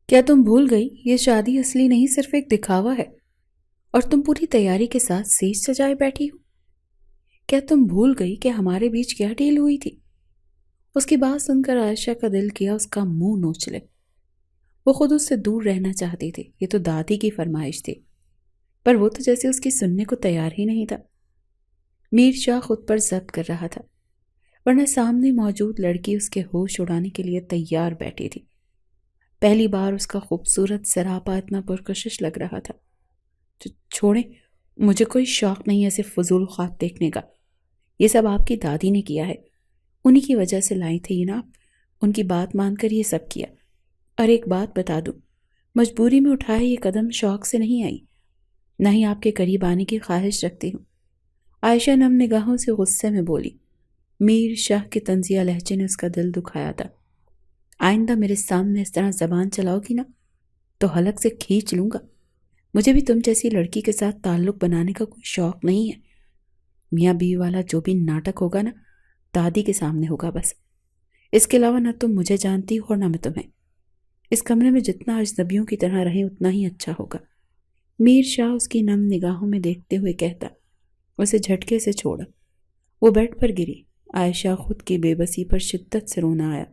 کیا تم بھول گئی یہ شادی اصلی نہیں صرف ایک دکھاوا ہے، اور تم پوری تیاری کے ساتھ سیج سجائے بیٹھی ہو؟ کیا تم بھول گئی کہ ہمارے بیچ کیا ڈیل ہوئی تھی؟ اس کی بات سن کر عائشہ کا دل کیا اس کا منہ نوچ لے۔ وہ خود اس سے دور رہنا چاہتی تھی، یہ تو دادی کی فرمائش تھی، پر وہ تو جیسے اس کی سننے کو تیار ہی نہیں تھا۔ میر شاہ خود پر ضبط کر رہا تھا، ورنہ سامنے موجود لڑکی اس کے ہوش اڑانے کے لیے تیار بیٹھی تھی۔ پہلی بار اس کا خوبصورت سراپا اتنا پرکشش لگ رہا تھا۔ چھوڑیں، مجھے کوئی شوق نہیں ایسے فضول خواب دیکھنے کا، یہ سب آپ کی دادی نے کیا ہے، انہی کی وجہ سے لائی تھی نا آپ، ان کی بات مان کر یہ سب کیا۔ اور ایک بات بتا دوں، مجبوری میں اٹھائے یہ قدم شوق سے نہیں آئی، نہ ہی آپ کے قریب آنے کی خواہش رکھتی ہوں۔ عائشہ نم نگاہوں سے غصے میں بولی۔ میر شاہ کے طنزیہ لہجے نے اس کا دل دکھایا تھا۔ آئندہ میرے سامنے اس طرح زبان چلاؤ گی نا تو حلق سے کھینچ لوں گا۔ مجھے بھی تم جیسی لڑکی کے ساتھ تعلق بنانے کا کوئی شوق نہیں ہے۔ میاں بیوی والا جو بھی ناٹک ہوگا نا، دادی کے سامنے ہوگا بس۔ اس کے علاوہ نہ تم مجھے جانتی ہو اور نہ میں تمہیں۔ اس کمرے میں جتنا اجنبیوں کی طرح رہیں اتنا ہی اچھا ہوگا۔ میر شاہ اس کی نم نگاہوں میں دیکھتے ہوئے کہتا، اسے جھٹکے سے چھوڑا۔ وہ بیڈ پر گری۔ عائشہ خود کی بے بسی پر شدت سے رونا آیا۔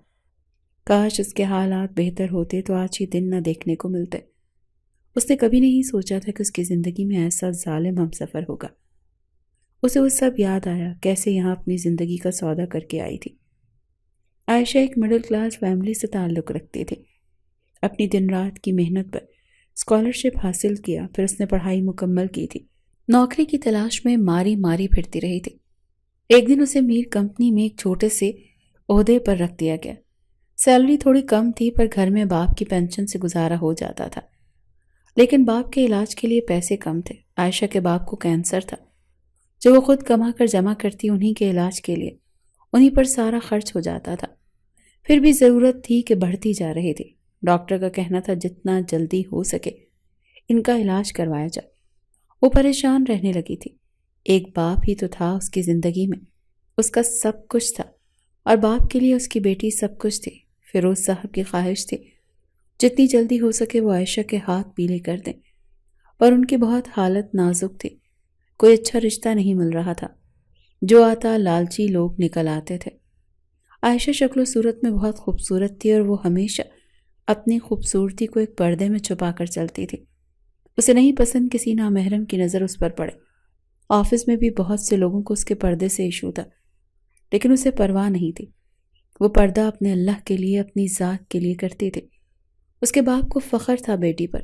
کاش اس کے حالات بہتر ہوتے تو آج ہی دن نہ دیکھنے کو ملتے۔ اس نے کبھی نہیں سوچا تھا کہ اس کی زندگی میں ایسا ظالم ہمسفر ہوگا۔ اسے وہ سب یاد آیا، کیسے یہاں اپنی زندگی کا سودا کر کے آئی تھی۔ عائشہ ایک مڈل کلاس فیملی سے تعلق رکھتی تھی۔ اپنی دن رات کی محنت پر اسکالرشپ حاصل کیا، پھر اس نے پڑھائی مکمل کی تھی۔ نوکری کی تلاش میں ماری ماری پھرتی رہی تھی۔ ایک دن اسے میر کمپنی میں ایک چھوٹے سے عہدے پر رکھ دیا گیا۔ سیلری تھوڑی کم تھی، پر گھر میں باپ کی پینشن سے گزارا ہو جاتا تھا۔ لیکن باپ کے علاج کے لیے پیسے کم تھے۔ عائشہ کے باپ کو کینسر تھا، جو وہ خود کما کر جمع کرتی انہی کے علاج کے لیے، انہی پر سارا خرچ ہو جاتا تھا۔ پھر بھی ضرورت تھی کہ بڑھتی جا رہی تھی۔ ڈاکٹر کا کہنا تھا جتنا جلدی ہو سکے ان کا علاج کروایا جائے۔ وہ پریشان رہنے لگی تھی۔ ایک باپ ہی تو تھا اس کی زندگی میں، اس کا سب کچھ تھا، اور باپ کے لیے اس کی بیٹی سب کچھ تھی۔ فیروز صاحب کی خواہش تھی جتنی جلدی ہو سکے وہ عائشہ کے ہاتھ پیلے کر دیں، پر ان کی بہت حالت نازک تھی۔ کوئی اچھا رشتہ نہیں مل رہا تھا، جو آتا لالچی لوگ نکل آتے تھے۔ عائشہ شکل و صورت میں بہت خوبصورت تھی، اور وہ ہمیشہ اپنی خوبصورتی کو ایک پردے میں چھپا کر چلتی تھی۔ اسے نہیں پسند کسی نامحرم کی نظر اس پر پڑے۔ آفس میں بھی بہت سے لوگوں کو اس کے پردے سے ایشو تھا، لیکن اسے پرواہ نہیں تھی۔ وہ پردہ اپنے اللہ کے لیے، اپنی ذات کے لیے کرتی تھی۔ اس کے باپ کو فخر تھا بیٹی پر۔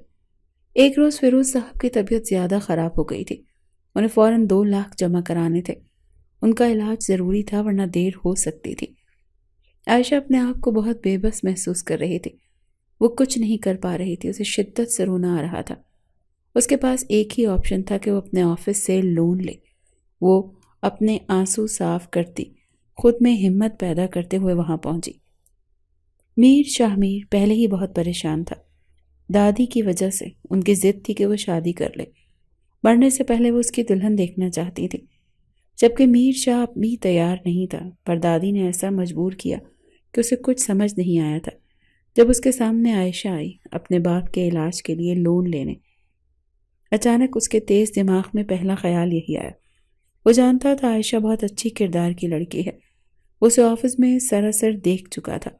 ایک روز فیروز صاحب کی طبیعت زیادہ خراب ہو گئی تھی۔ انہیں فوراً 2 لاکھ جمع کرانے تھے۔ ان کا علاج ضروری تھا، ورنہ دیر ہو سکتی تھی۔ عائشہ اپنے آپ کو بہت بے بس محسوس کر رہی تھی۔ وہ کچھ نہیں کر پا رہی تھی، اسے شدت سے رونا آ رہا تھا۔ اس کے پاس ایک ہی آپشن تھا کہ وہ اپنے آفس سے لون لے۔ وہ اپنے آنسو صاف کرتی، خود میں ہمت پیدا کرتے ہوئے وہاں پہنچی۔ میر شاہ میر پہلے ہی بہت پریشان تھا۔ دادی کی وجہ سے ان کی ضد تھی کہ وہ شادی کر لے۔ مرنے سے پہلے وہ اس کی دلہن دیکھنا چاہتی تھی، جبکہ میر شاہ بھی تیار نہیں تھا، پر دادی نے ایسا مجبور کیا کہ اسے کچھ سمجھ نہیں آیا تھا۔ جب اس کے سامنے عائشہ آئی اپنے باپ کے علاج کے لیے لون لینے، اچانک اس کے تیز دماغ میں پہلا خیال یہی آیا۔ وہ جانتا تھا عائشہ بہت اچھی کردار کی لڑکی ہے۔ وہ اسے آفس میں سراسر دیکھ چکا تھا۔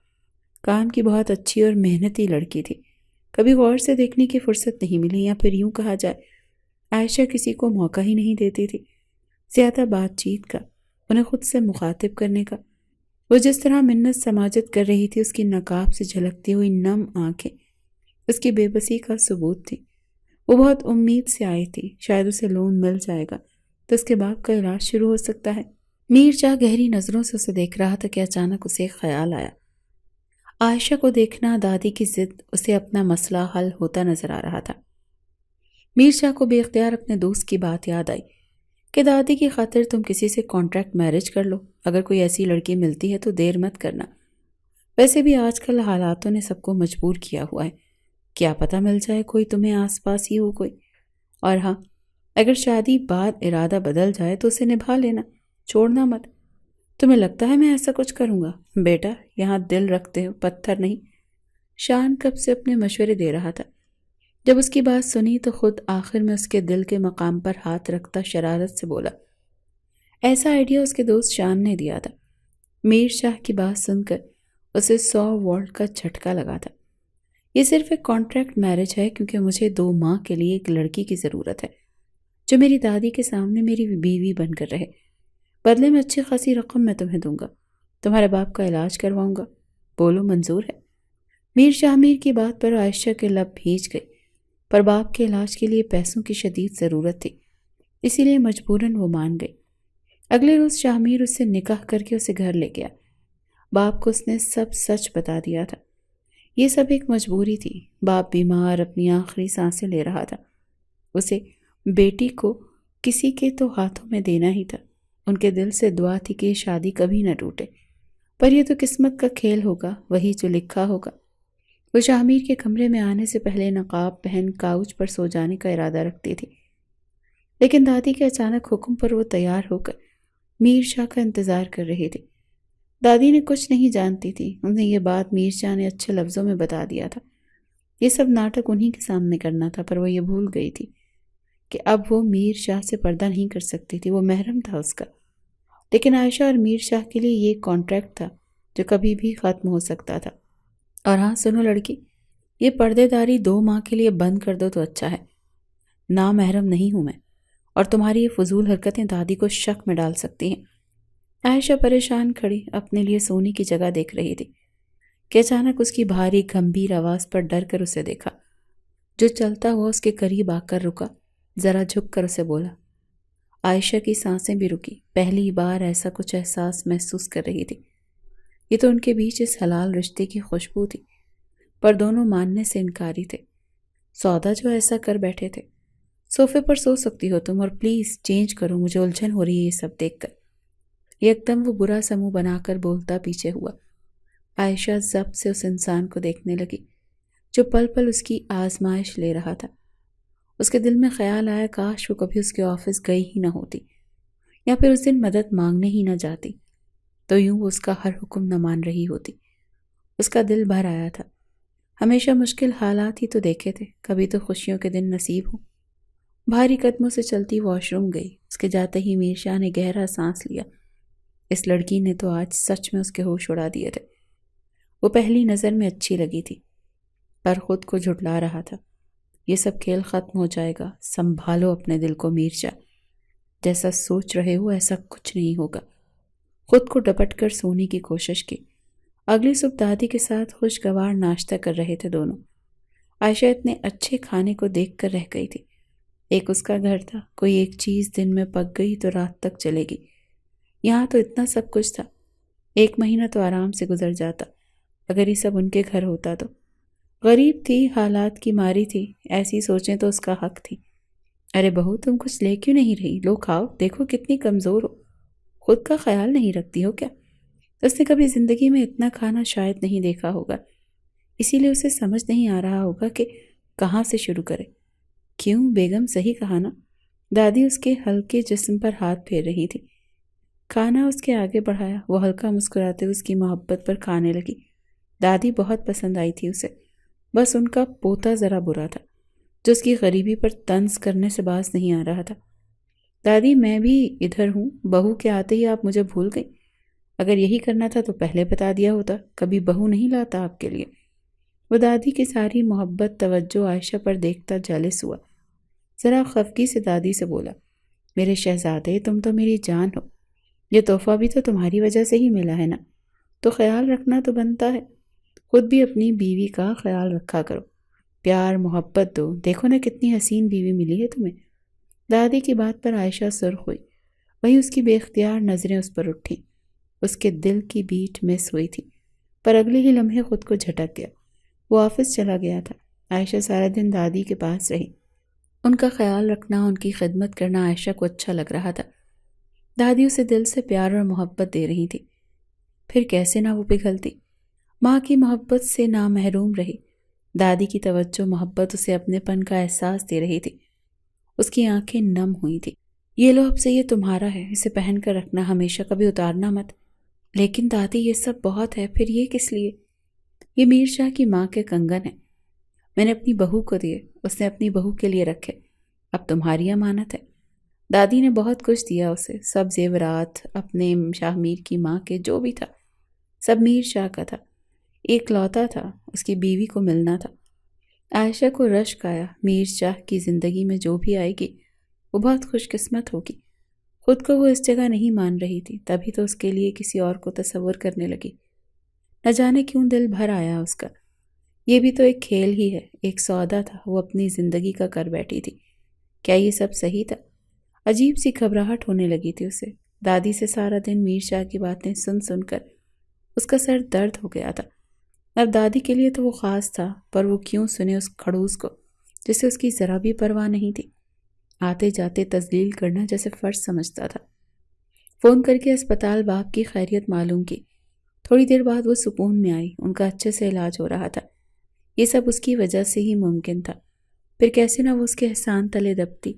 کام کی بہت اچھی اور محنتی لڑکی تھی۔ کبھی غور سے دیکھنے کی فرصت نہیں ملی، یا پھر یوں کہا جائے عائشہ کسی کو موقع ہی نہیں دیتی تھی زیادہ بات چیت کا، انہیں خود سے مخاطب کرنے کا۔ وہ جس طرح منت سماجت کر رہی تھی، اس کی نقاب سے جھلکتی ہوئی نم آنکھیں اس کی بے بسی کا ثبوت تھی۔ وہ بہت امید سے آئی تھی، شاید اسے لون مل جائے گا تو اس کے باپ کا علاج شروع ہو سکتا ہے۔ میر شاہ گہری نظروں سے اسے دیکھ رہا تھا کہ اچانک اسے ایک خیال آیا۔ عائشہ کو دیکھنا، دادی کی ضد، اسے اپنا مسئلہ حل ہوتا نظر آ رہا تھا۔ میر شاہ کو بے اختیار اپنے دوست کی بات یاد آئی کہ دادی کی خاطر تم کسی سے کانٹریکٹ میرج کر لو، اگر کوئی ایسی لڑکی ملتی ہے تو دیر مت کرنا۔ ویسے بھی آج کل حالاتوں نے سب کو مجبور کیا ہوا ہے، کیا پتہ مل جائے کوئی تمہیں آس پاس ہی ہو کوئی۔ اور ہاں، اگر شادی بعد ارادہ بدل جائے تو اسے نبھا لینا، چھوڑنا مت۔ تمہیں لگتا ہے میں ایسا کچھ کروں گا؟ بیٹا، یہاں دل رکھتے ہو، پتھر نہیں۔ شان کب سے اپنے مشورے دے رہا تھا۔ جب اس کی بات سنی تو خود آخر میں اس کے دل کے مقام پر ہاتھ رکھتا شرارت سے بولا۔ ایسا آئیڈیا اس کے دوست شان نے دیا تھا۔ میر شاہ کی بات سن کر اسے 100 وولٹ کا جھٹکا لگا تھا۔ یہ صرف ایک کانٹریکٹ میرج ہے کیونکہ مجھے 2 ماہ کے لیے ایک لڑکی کی ضرورت ہے جو میری دادی کے سامنے میری بیوی بن کر رہے۔ بدلے میں اچھی خاصی رقم میں تمہیں دوں گا، تمہارے باپ کا علاج کرواؤں گا، بولو منظور ہے؟ میر شاہ میر کی بات پر عائشہ کے لب بھیج گئی، پر باپ کے علاج کے لیے پیسوں کی شدید ضرورت تھی، اسی لیے مجبوراً وہ مان گئی۔ اگلے روز شاہ میر اس سے نکاح کر کے اسے گھر لے گیا۔ باپ کو اس نے سب سچ بتا دیا تھا۔ یہ سب ایک مجبوری تھی۔ باپ بیمار اپنی آخری سانسیں لے رہا تھا۔ اسے بیٹی کو کسی کے تو ہاتھوں میں دینا ہی تھا۔ ان کے دل سے دعا تھی کہ یہ شادی کبھی نہ ٹوٹے، پر یہ تو قسمت کا کھیل ہوگا، وہی جو لکھا ہوگا۔ وہ شاہ میر کے کمرے میں آنے سے پہلے نقاب پہن کاؤچ پر سو جانے کا ارادہ رکھتی تھی، لیکن دادی کے اچانک حکم پر وہ تیار ہو کر میر شاہ کا انتظار کر رہی تھی۔ دادی نے کچھ نہیں جانتی تھی، انہیں یہ بات میر شاہ نے اچھے لفظوں میں بتا دیا تھا۔ یہ سب ناٹک انہی کے سامنے کرنا تھا، پر وہ یہ بھول گئی تھی کہ اب وہ میر شاہ سے پردہ نہیں کر سکتی تھی، وہ محرم تھا اس کا۔ لیکن عائشہ اور میر شاہ کے لیے یہ کانٹریکٹ تھا جو کبھی بھی ختم ہو سکتا تھا۔ اور ہاں سنو لڑکی، یہ پردے داری 2 ماہ کے لیے بند کر دو تو اچھا ہے۔ نامحرم نہیں ہوں میں، اور تمہاری یہ فضول حرکتیں دادی کو شک میں ڈال سکتی ہیں۔ عائشہ پریشان کھڑی اپنے لیے سونے کی جگہ دیکھ رہی تھی کہ اچانک اس کی بھاری گمبھیر آواز پر ڈر کر اسے دیکھا۔ جو چلتا ہوا اس کے قریب آ کر رکا، ذرا جھک کر اسے بولا۔ عائشہ کی سانسیں بھی رکی، پہلی بار ایسا کچھ احساس محسوس کر رہی تھی۔ یہ تو ان کے بیچ اس حلال رشتے کی خوشبو تھی، پر دونوں ماننے سے انکاری تھے۔ سودا جو ایسا کر بیٹھے تھے۔ صوفے پر سو سکتی ہو تم، اور پلیز چینج کرو، مجھے الجھن ہو رہی ہے یہ سب دیکھ کر۔ ایک دم وہ برا سا منہ بنا کر بولتا پیچھے ہوا۔ عائشہ ضبط سے اس انسان کو دیکھنے لگی جو پل پل اس کی آزمائش لے رہا تھا۔ اس کے دل میں خیال آیا کاش وہ کبھی اس کے آفس گئی ہی نہ ہوتی، یا پھر اس دن مدد مانگنے ہی نہ جاتی، تو یوں وہ اس کا ہر حکم نہ مان رہی ہوتی۔ اس کا دل بھر آیا تھا۔ ہمیشہ مشکل حالات ہی تو دیکھے تھے، کبھی تو خوشیوں کے دن نصیب ہوں۔ بھاری قدموں سے چلتی واش روم گئی۔ اس کے جاتے ہی میر شاہ نے گہرا سانس لیا۔ اس لڑکی نے تو آج سچ میں اس کے ہوش اڑا دیے تھے۔ وہ پہلی نظر میں اچھی لگی تھی، پر خود کو جھٹلا رہا تھا۔ یہ سب کھیل ختم ہو جائے گا، سنبھالو اپنے دل کو میر شاہ، جیسا سوچ رہے ہو ایسا کچھ نہیں ہوگا۔ خود کو ڈپٹ کر سونے کی کوشش کی۔ اگلی صبح دادی کے ساتھ خوشگوار ناشتہ کر رہے تھے دونوں۔ عائشہ اتنے اچھے کھانے کو دیکھ کر رہ گئی تھی۔ ایک اس کا گھر تھا، کوئی ایک چیز دن میں پک گئی تو رات تک چلے گی۔ یہاں تو اتنا سب کچھ تھا، 1 مہینہ تو آرام سے گزر جاتا اگر یہ سب ان کے گھر ہوتا تو۔ غریب تھی، حالات کی ماری تھی، ایسی سوچیں تو اس کا حق تھی۔ ارے بہو تم کچھ لے کیوں نہیں رہی؟ لو کھاؤ، دیکھو کتنی کمزور ہو، خود کا خیال نہیں رکھتی ہو کیا؟ اس نے کبھی زندگی میں اتنا کھانا شاید نہیں دیکھا ہوگا، اسی لیے اسے سمجھ نہیں آ رہا ہوگا کہ کہاں سے شروع کرے۔ کیوں بیگم، صحیح کہا نا؟ دادی اس کے ہلکے جسم پر ہاتھ پھیر رہی تھی۔ کھانا اس کے آگے بڑھایا، وہ ہلکا مسکراتے اس کی محبت پر کھانے لگی۔ دادی بہت پسند آئی تھی اسے، بس ان کا پوتا ذرا برا تھا جو اس کی غریبی پر طنز کرنے سے باز نہیں آ رہا تھا۔ دادی میں بھی ادھر ہوں، بہو کے آتے ہی آپ مجھے بھول گئی؟ اگر یہی کرنا تھا تو پہلے بتا دیا ہوتا، کبھی بہو نہیں لاتا آپ کے لیے۔ وہ دادی کی ساری محبت توجہ عائشہ پر دیکھتا جالس ہوا، ذرا خفگی سے دادی سے بولا، میرے شہزادے تم تو میری جان ہو، یہ تحفہ بھی تو تمہاری وجہ سے ہی ملا ہے نا، تو خیال رکھنا تو بنتا ہے۔ خود بھی اپنی بیوی کا خیال رکھا کرو، پیار محبت دو، دیکھو نا کتنی حسین بیوی ملی ہے تمہیں۔ دادی کی بات پر عائشہ سرخ ہوئی، وہیں اس کی بے اختیار نظریں اس پر اٹھیں۔ اس کے دل کی بیٹ مس ہوئی تھی، پر اگلے ہی لمحے خود کو جھٹک گیا۔ وہ آفس چلا گیا تھا۔ عائشہ سارا دن دادی کے پاس رہی۔ ان کا خیال رکھنا، ان کی خدمت کرنا عائشہ کو اچھا لگ رہا تھا۔ دادی اسے دل سے پیار اور محبت دے رہی تھی، پھر کیسے نہ وہ پگھلتی۔ ماں کی محبت سے نہ محروم رہی۔ دادی کی توجہ محبت اسے اپنے پن کا احساس دے رہی تھی۔ اس کی آنکھیں نم ہوئی تھی۔ یہ لو اب سے یہ تمہارا ہے، اسے پہن کر رکھنا، ہمیشہ کبھی اتارنا مت۔ لیکن دادی یہ سب بہت ہے، پھر یہ کس لیے؟ یہ میر شاہ کی ماں کے کنگن ہیں، میں نے اپنی بہو کو دیے، اس نے اپنی بہو کے لیے رکھے، اب تمہاری امانت ہے۔ دادی نے بہت کچھ دیا اسے، سب زیورات، اپنے شاہ میر کی ماں کے جو بھی تھا سب میر شاہ کا تھا، ایک لوتا تھا، اس کی بیوی کو ملنا تھا۔ عائشہ کو رشک آیا، میر شاہ کی زندگی میں جو بھی آئے گی وہ بہت خوش قسمت ہوگی۔ خود کو وہ اس جگہ نہیں مان رہی تھی، تبھی تو اس کے لیے کسی اور کو تصور کرنے لگی۔ نہ جانے کیوں دل بھر آیا اس کا، یہ بھی تو ایک کھیل ہی ہے، ایک سودا تھا وہ اپنی زندگی کا کر بیٹھی تھی۔ کیا یہ سب صحیح تھا؟ عجیب سی گھبراہٹ ہونے لگی تھی اسے۔ دادی سے سارا دن میر شاہ کی باتیں سن سن کر اس کا سر درد ہو گیا تھا۔ اب دادی کے لیے تو وہ خاص تھا، پر وہ کیوں سنے اس کھڑوس کو جسے اس کی ذرا بھی پرواہ نہیں تھی۔ آتے جاتے تذلیل کرنا جیسے فرض سمجھتا تھا۔ فون کر کے اسپتال باپ کی خیریت معلوم کی۔ تھوڑی دیر بعد وہ سکون میں آئی، ان کا اچھے سے علاج ہو رہا تھا۔ یہ سب اس کی وجہ سے ہی ممکن تھا، پھر کیسے نہ وہ اس کے احسان تلے دبتی۔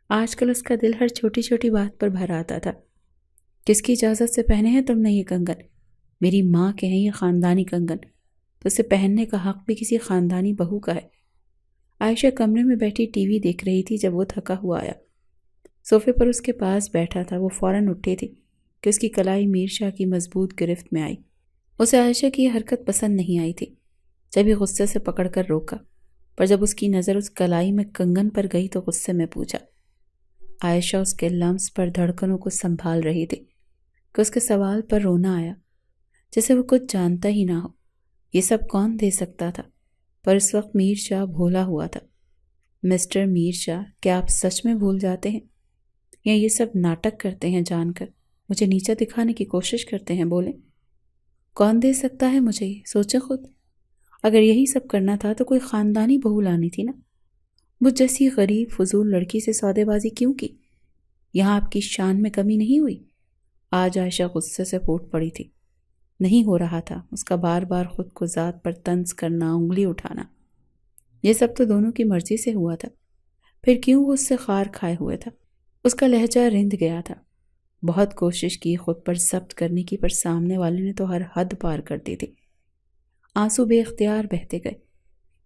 آج کل اس کا دل ہر چھوٹی چھوٹی بات پر بھر آتا تھا۔ کس کی اجازت سے پہنے ہیں تم نے یہ کنگن؟ میری ماں کے ہیں یہ خاندانی کنگن، تو اسے پہننے کا حق بھی کسی خاندانی بہو کا ہے۔ عائشہ کمرے میں بیٹھی ٹی وی دیکھ رہی تھی جب وہ تھکا ہوا آیا۔ صوفے پر اس کے پاس بیٹھا تھا، وہ فوراً اٹھی تھی کہ اس کی کلائی میر شاہ کی مضبوط گرفت میں آئی۔ اسے عائشہ کی یہ حرکت پسند نہیں آئی تھی، جب ہی غصے سے پکڑ کر روکا، پر جب اس کی نظر اس کلائی میں کنگن پر گئی تو غصے میں پوچھا۔ عائشہ اس کے لمس پر دھڑکنوں کو سنبھال رہی تھی کہ اس کے سوال پر رونا آیا، جیسے وہ کچھ جانتا ہی نہ ہو۔ یہ سب کون دے سکتا تھا؟ پر اس وقت میر شاہ بھولا ہوا تھا۔ مسٹر میر شاہ، کیا آپ سچ میں بھول جاتے ہیں یا یہ سب ناٹک کرتے ہیں جان کر؟ مجھے نیچا دکھانے کی کوشش کرتے ہیں؟ بولیں، کون دے سکتا ہے مجھے یہ؟ سوچیں خود، اگر یہی سب کرنا تھا تو کوئی خاندانی بہو لانی تھی نا۔ مجھ جیسی غریب فضول لڑکی سے سودے بازی کیوں کی؟ یہاں آپ کی شان میں کمی نہیں ہوئی؟ آج عائشہ غصے سے پھوٹ پڑی تھی۔ نہیں ہو رہا تھا اس کا بار بار خود کو ذات پر طنز کرنا، انگلی اٹھانا۔ یہ سب تو دونوں کی مرضی سے ہوا تھا، پھر کیوں وہ اس سے خار کھائے ہوئے تھا؟ اس کا لہجہ رند گیا تھا۔ بہت کوشش کی خود پر ضبط کرنے کی، پر سامنے والے نے تو ہر حد پار کر دی تھی۔ آنسو بے اختیار بہتے گئے۔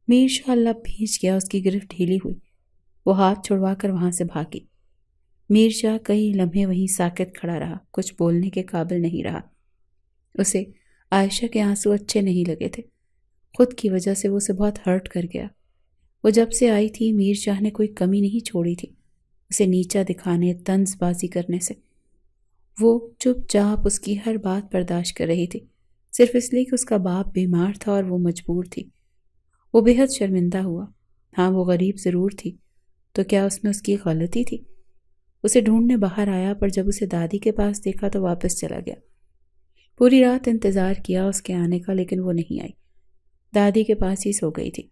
میر شاہ لب بھیج گیا، اس کی گرفت ڈھیلی ہوئی، وہ ہاتھ چھڑوا کر وہاں سے بھاگی۔ میر شاہ کئی لمحے وہیں ساکت کھڑا رہا، کچھ بولنے کے قابل نہیں رہا۔ اسے عائشہ کے آنسو اچھے نہیں لگے تھے، خود کی وجہ سے وہ اسے بہت ہرٹ کر گیا۔ وہ جب سے آئی تھی میر شاہ نے کوئی کمی نہیں چھوڑی تھی اسے نیچا دکھانے، طنز بازی کرنے سے۔ وہ چپ چاپ اس کی ہر بات برداشت کر رہی تھی، صرف اس لیے کہ اس کا باپ بیمار تھا اور وہ مجبور تھی۔ وہ بے حد شرمندہ ہوا۔ ہاں وہ غریب ضرور تھی، تو کیا اس میں اس کی غلطی تھی؟ اسے ڈھونڈنے باہر آیا، پر جب اسے دادی کے پاس دیکھا تو واپس چلا گیا۔ پوری رات انتظار کیا اس کے آنے کا، لیکن وہ نہیں آئی، دادی کے پاس ہی سو گئی تھی۔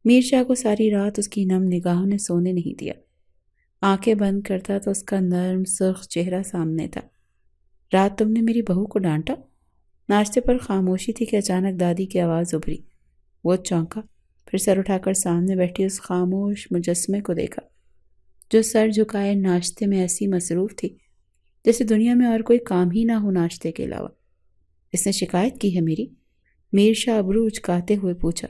میر شاہ کو ساری رات اس کی نم نگاہوں نے سونے نہیں دیا۔ آنکھیں بند کرتا تو اس کا نرم سرخ چہرہ سامنے تھا۔ رات تم نے میری بہو کو ڈانٹا؟ ناشتے پر خاموشی تھی کہ اچانک دادی کی آواز ابھری۔ وہ چونکا، پھر سر اٹھا کر سامنے بیٹھی اس خاموش مجسمے کو دیکھا، جو سر جھکائے ناشتے میں ایسی مصروف تھی جیسے دنیا میں اور کوئی کام ہی نہ ہو ناشتے کے علاوہ۔ اس نے شکایت کی ہے میری؟ میر شاہ ابرو اچکاتے ہوئے پوچھا۔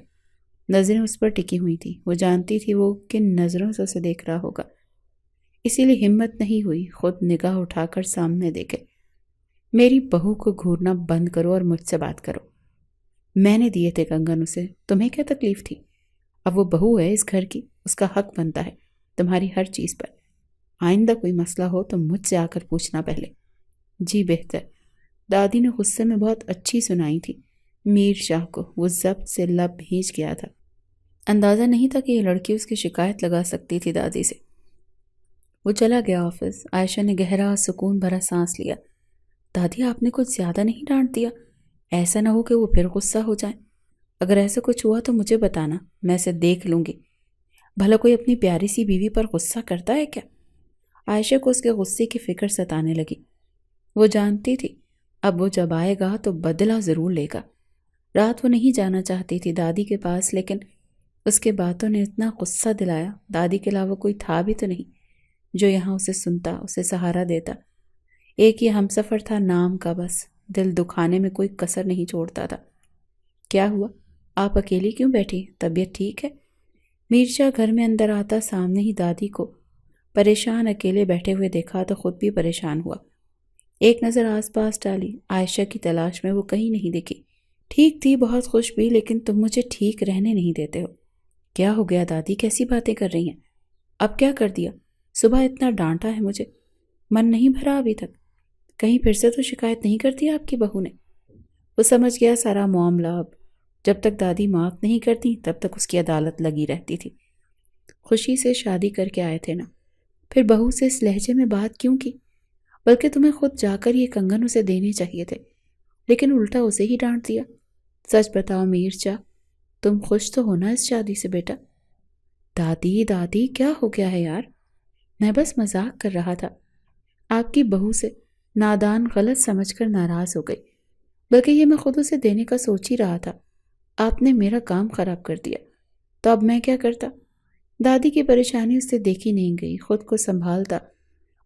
نظریں اس پر ٹکی ہوئی تھی، وہ جانتی تھی وہ کن نظروں سے اسے دیکھ رہا ہوگا، اسی لیے ہمت نہیں ہوئی خود نگاہ اٹھا کر سامنے دیکھے۔ میری بہو کو گھورنا بند کرو اور مجھ سے بات کرو۔ میں نے دیے تھے کنگن اسے، تمہیں کیا تکلیف تھی؟ اب وہ بہو ہے اس گھر کی، اس کا حق بنتا ہے تمہاری ہر چیز پر۔ آئندہ کوئی مسئلہ ہو تو مجھ سے آ کر پوچھنا پہلے۔ جی بہتر، دادی نے غصے میں بہت اچھی سنائی تھی میر شاہ کو۔ وہ ضبط سے لب بھیج گیا تھا، اندازہ نہیں تھا کہ یہ لڑکی اس کی شکایت لگا سکتی تھی دادی سے۔ وہ چلا گیا آفس۔ عائشہ نے گہرا سکون بھرا سانس لیا۔ دادی آپ نے کچھ زیادہ نہیں ڈانٹ دیا؟ ایسا نہ ہو کہ وہ پھر غصہ ہو جائیں۔ اگر ایسا کچھ ہوا تو مجھے بتانا، میں اسے دیکھ لوں گی۔ بھلا کوئی اپنی پیاری سی بیوی پر غصہ کرتا ہے کیا؟ عائشہ کو اس کے غصے کی فکر ستانے لگی۔ وہ جانتی تھی اب وہ جب آئے گا تو بدلہ ضرور لے گا۔ رات وہ نہیں جانا چاہتی تھی دادی کے پاس، لیکن اس کے باتوں نے اتنا غصہ دلایا۔ دادی کے علاوہ کوئی تھا بھی تو نہیں جو یہاں اسے سنتا، اسے سہارا دیتا۔ ایک یہ ہمسفر تھا نام کا، بس دل دکھانے میں کوئی کسر نہیں چھوڑتا تھا۔ کیا ہوا؟ آپ اکیلی کیوں بیٹھی؟ طبیعت ٹھیک ہے؟ میر شاہ گھر میں اندر آتا سامنے ہی دادی کو پریشان اکیلے بیٹھے ہوئے دیکھا تو خود بھی پریشان ہوا۔ ایک نظر آس پاس ڈالی، عائشہ کی تلاش میں وہ کہیں نہیں دکھی۔ ٹھیک تھی، بہت خوش بھی، لیکن تم مجھے ٹھیک رہنے نہیں دیتے ہو۔ کیا ہو گیا دادی؟ کیسی باتیں کر رہی ہیں؟ اب کیا کر دیا؟ صبح اتنا ڈانٹا ہے مجھے، من نہیں بھرا ابھی تک۔ کہیں پھر سے تو شکایت نہیں کرتی آپ کی بہو نے؟ وہ سمجھ گیا سارا معاملہ اب۔ جب تک دادی معاف نہیں کرتی تب تک اس کی عدالت لگی رہتی تھی۔ خوشی سے شادی کر کے آئے تھے نا، پھر بہو سے اس لہجے میں بات کیوں کی؟ بلکہ تمہیں خود جا کر یہ کنگن اسے دینے چاہیے تھے، لیکن الٹا اسے ہی ڈانٹ دیا۔ سچ بتاؤ میر شاہ، تم خوش تو ہونا اس شادی سے بیٹا؟ دادی دادی کیا ہو گیا ہے یار؟ میں بس مذاق کر رہا تھا۔ آپ کی بہو سے نادان غلط سمجھ کر ناراض ہو گئی، بلکہ یہ میں خود اسے دینے کا سوچ ہی رہا تھا۔ آپ نے میرا کام خراب کر دیا، تو اب میں کیا کرتا؟ دادی کی پریشانی اس سے دیکھی نہیں گئی، خود کو سنبھالتا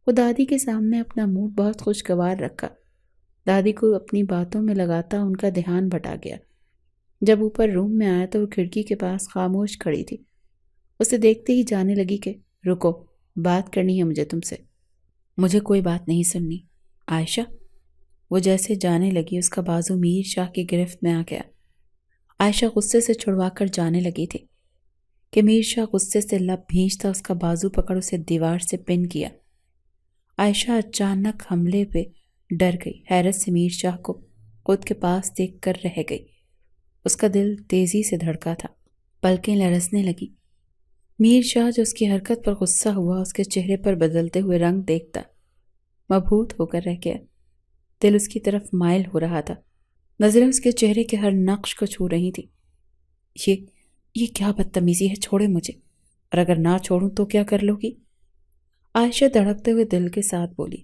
وہ دادی کے سامنے اپنا موڈ بہت خوشگوار رکھا۔ دادی کو اپنی باتوں میں لگاتا ان کا دھیان بٹا گیا۔ جب اوپر روم میں آیا تو وہ کھڑکی کے پاس خاموش کھڑی تھی۔ اسے دیکھتے ہی جانے لگی کہ رکو، بات کرنی ہے مجھے تم سے۔ مجھے کوئی بات نہیں سننی عائشہ۔ وہ جیسے جانے لگی اس کا بازو میر شاہ کی گرفت میں آ گیا۔ عائشہ غصے سے چھڑوا کر جانے لگی تھی کہ میر شاہ غصے سے لب بھینچتا اس کا بازو پکڑ اسے دیوار سے پن کیا۔ عائشہ اچانک حملے پہ ڈر گئی، حیرت سے میر شاہ کو خود کے پاس دیکھ کر رہ گئی۔ اس کا دل تیزی سے دھڑکا تھا، پلکیں لرزنے لگی۔ میر شاہ جو اس کی حرکت پر غصہ ہوا، اس کے چہرے پر بدلتے ہوئے رنگ دیکھتا مبہوت ہو کر رہ گیا۔ دل اس کی طرف مائل ہو رہا تھا، نظریں اس کے چہرے کے ہر نقش کو چھو رہی تھی۔ یہ کیا بدتمیزی ہے؟ چھوڑے مجھے، اور اگر نہ چھوڑوں تو کیا کر لو گی؟ عائشہ دھڑکتے ہوئے دل کے ساتھ بولی۔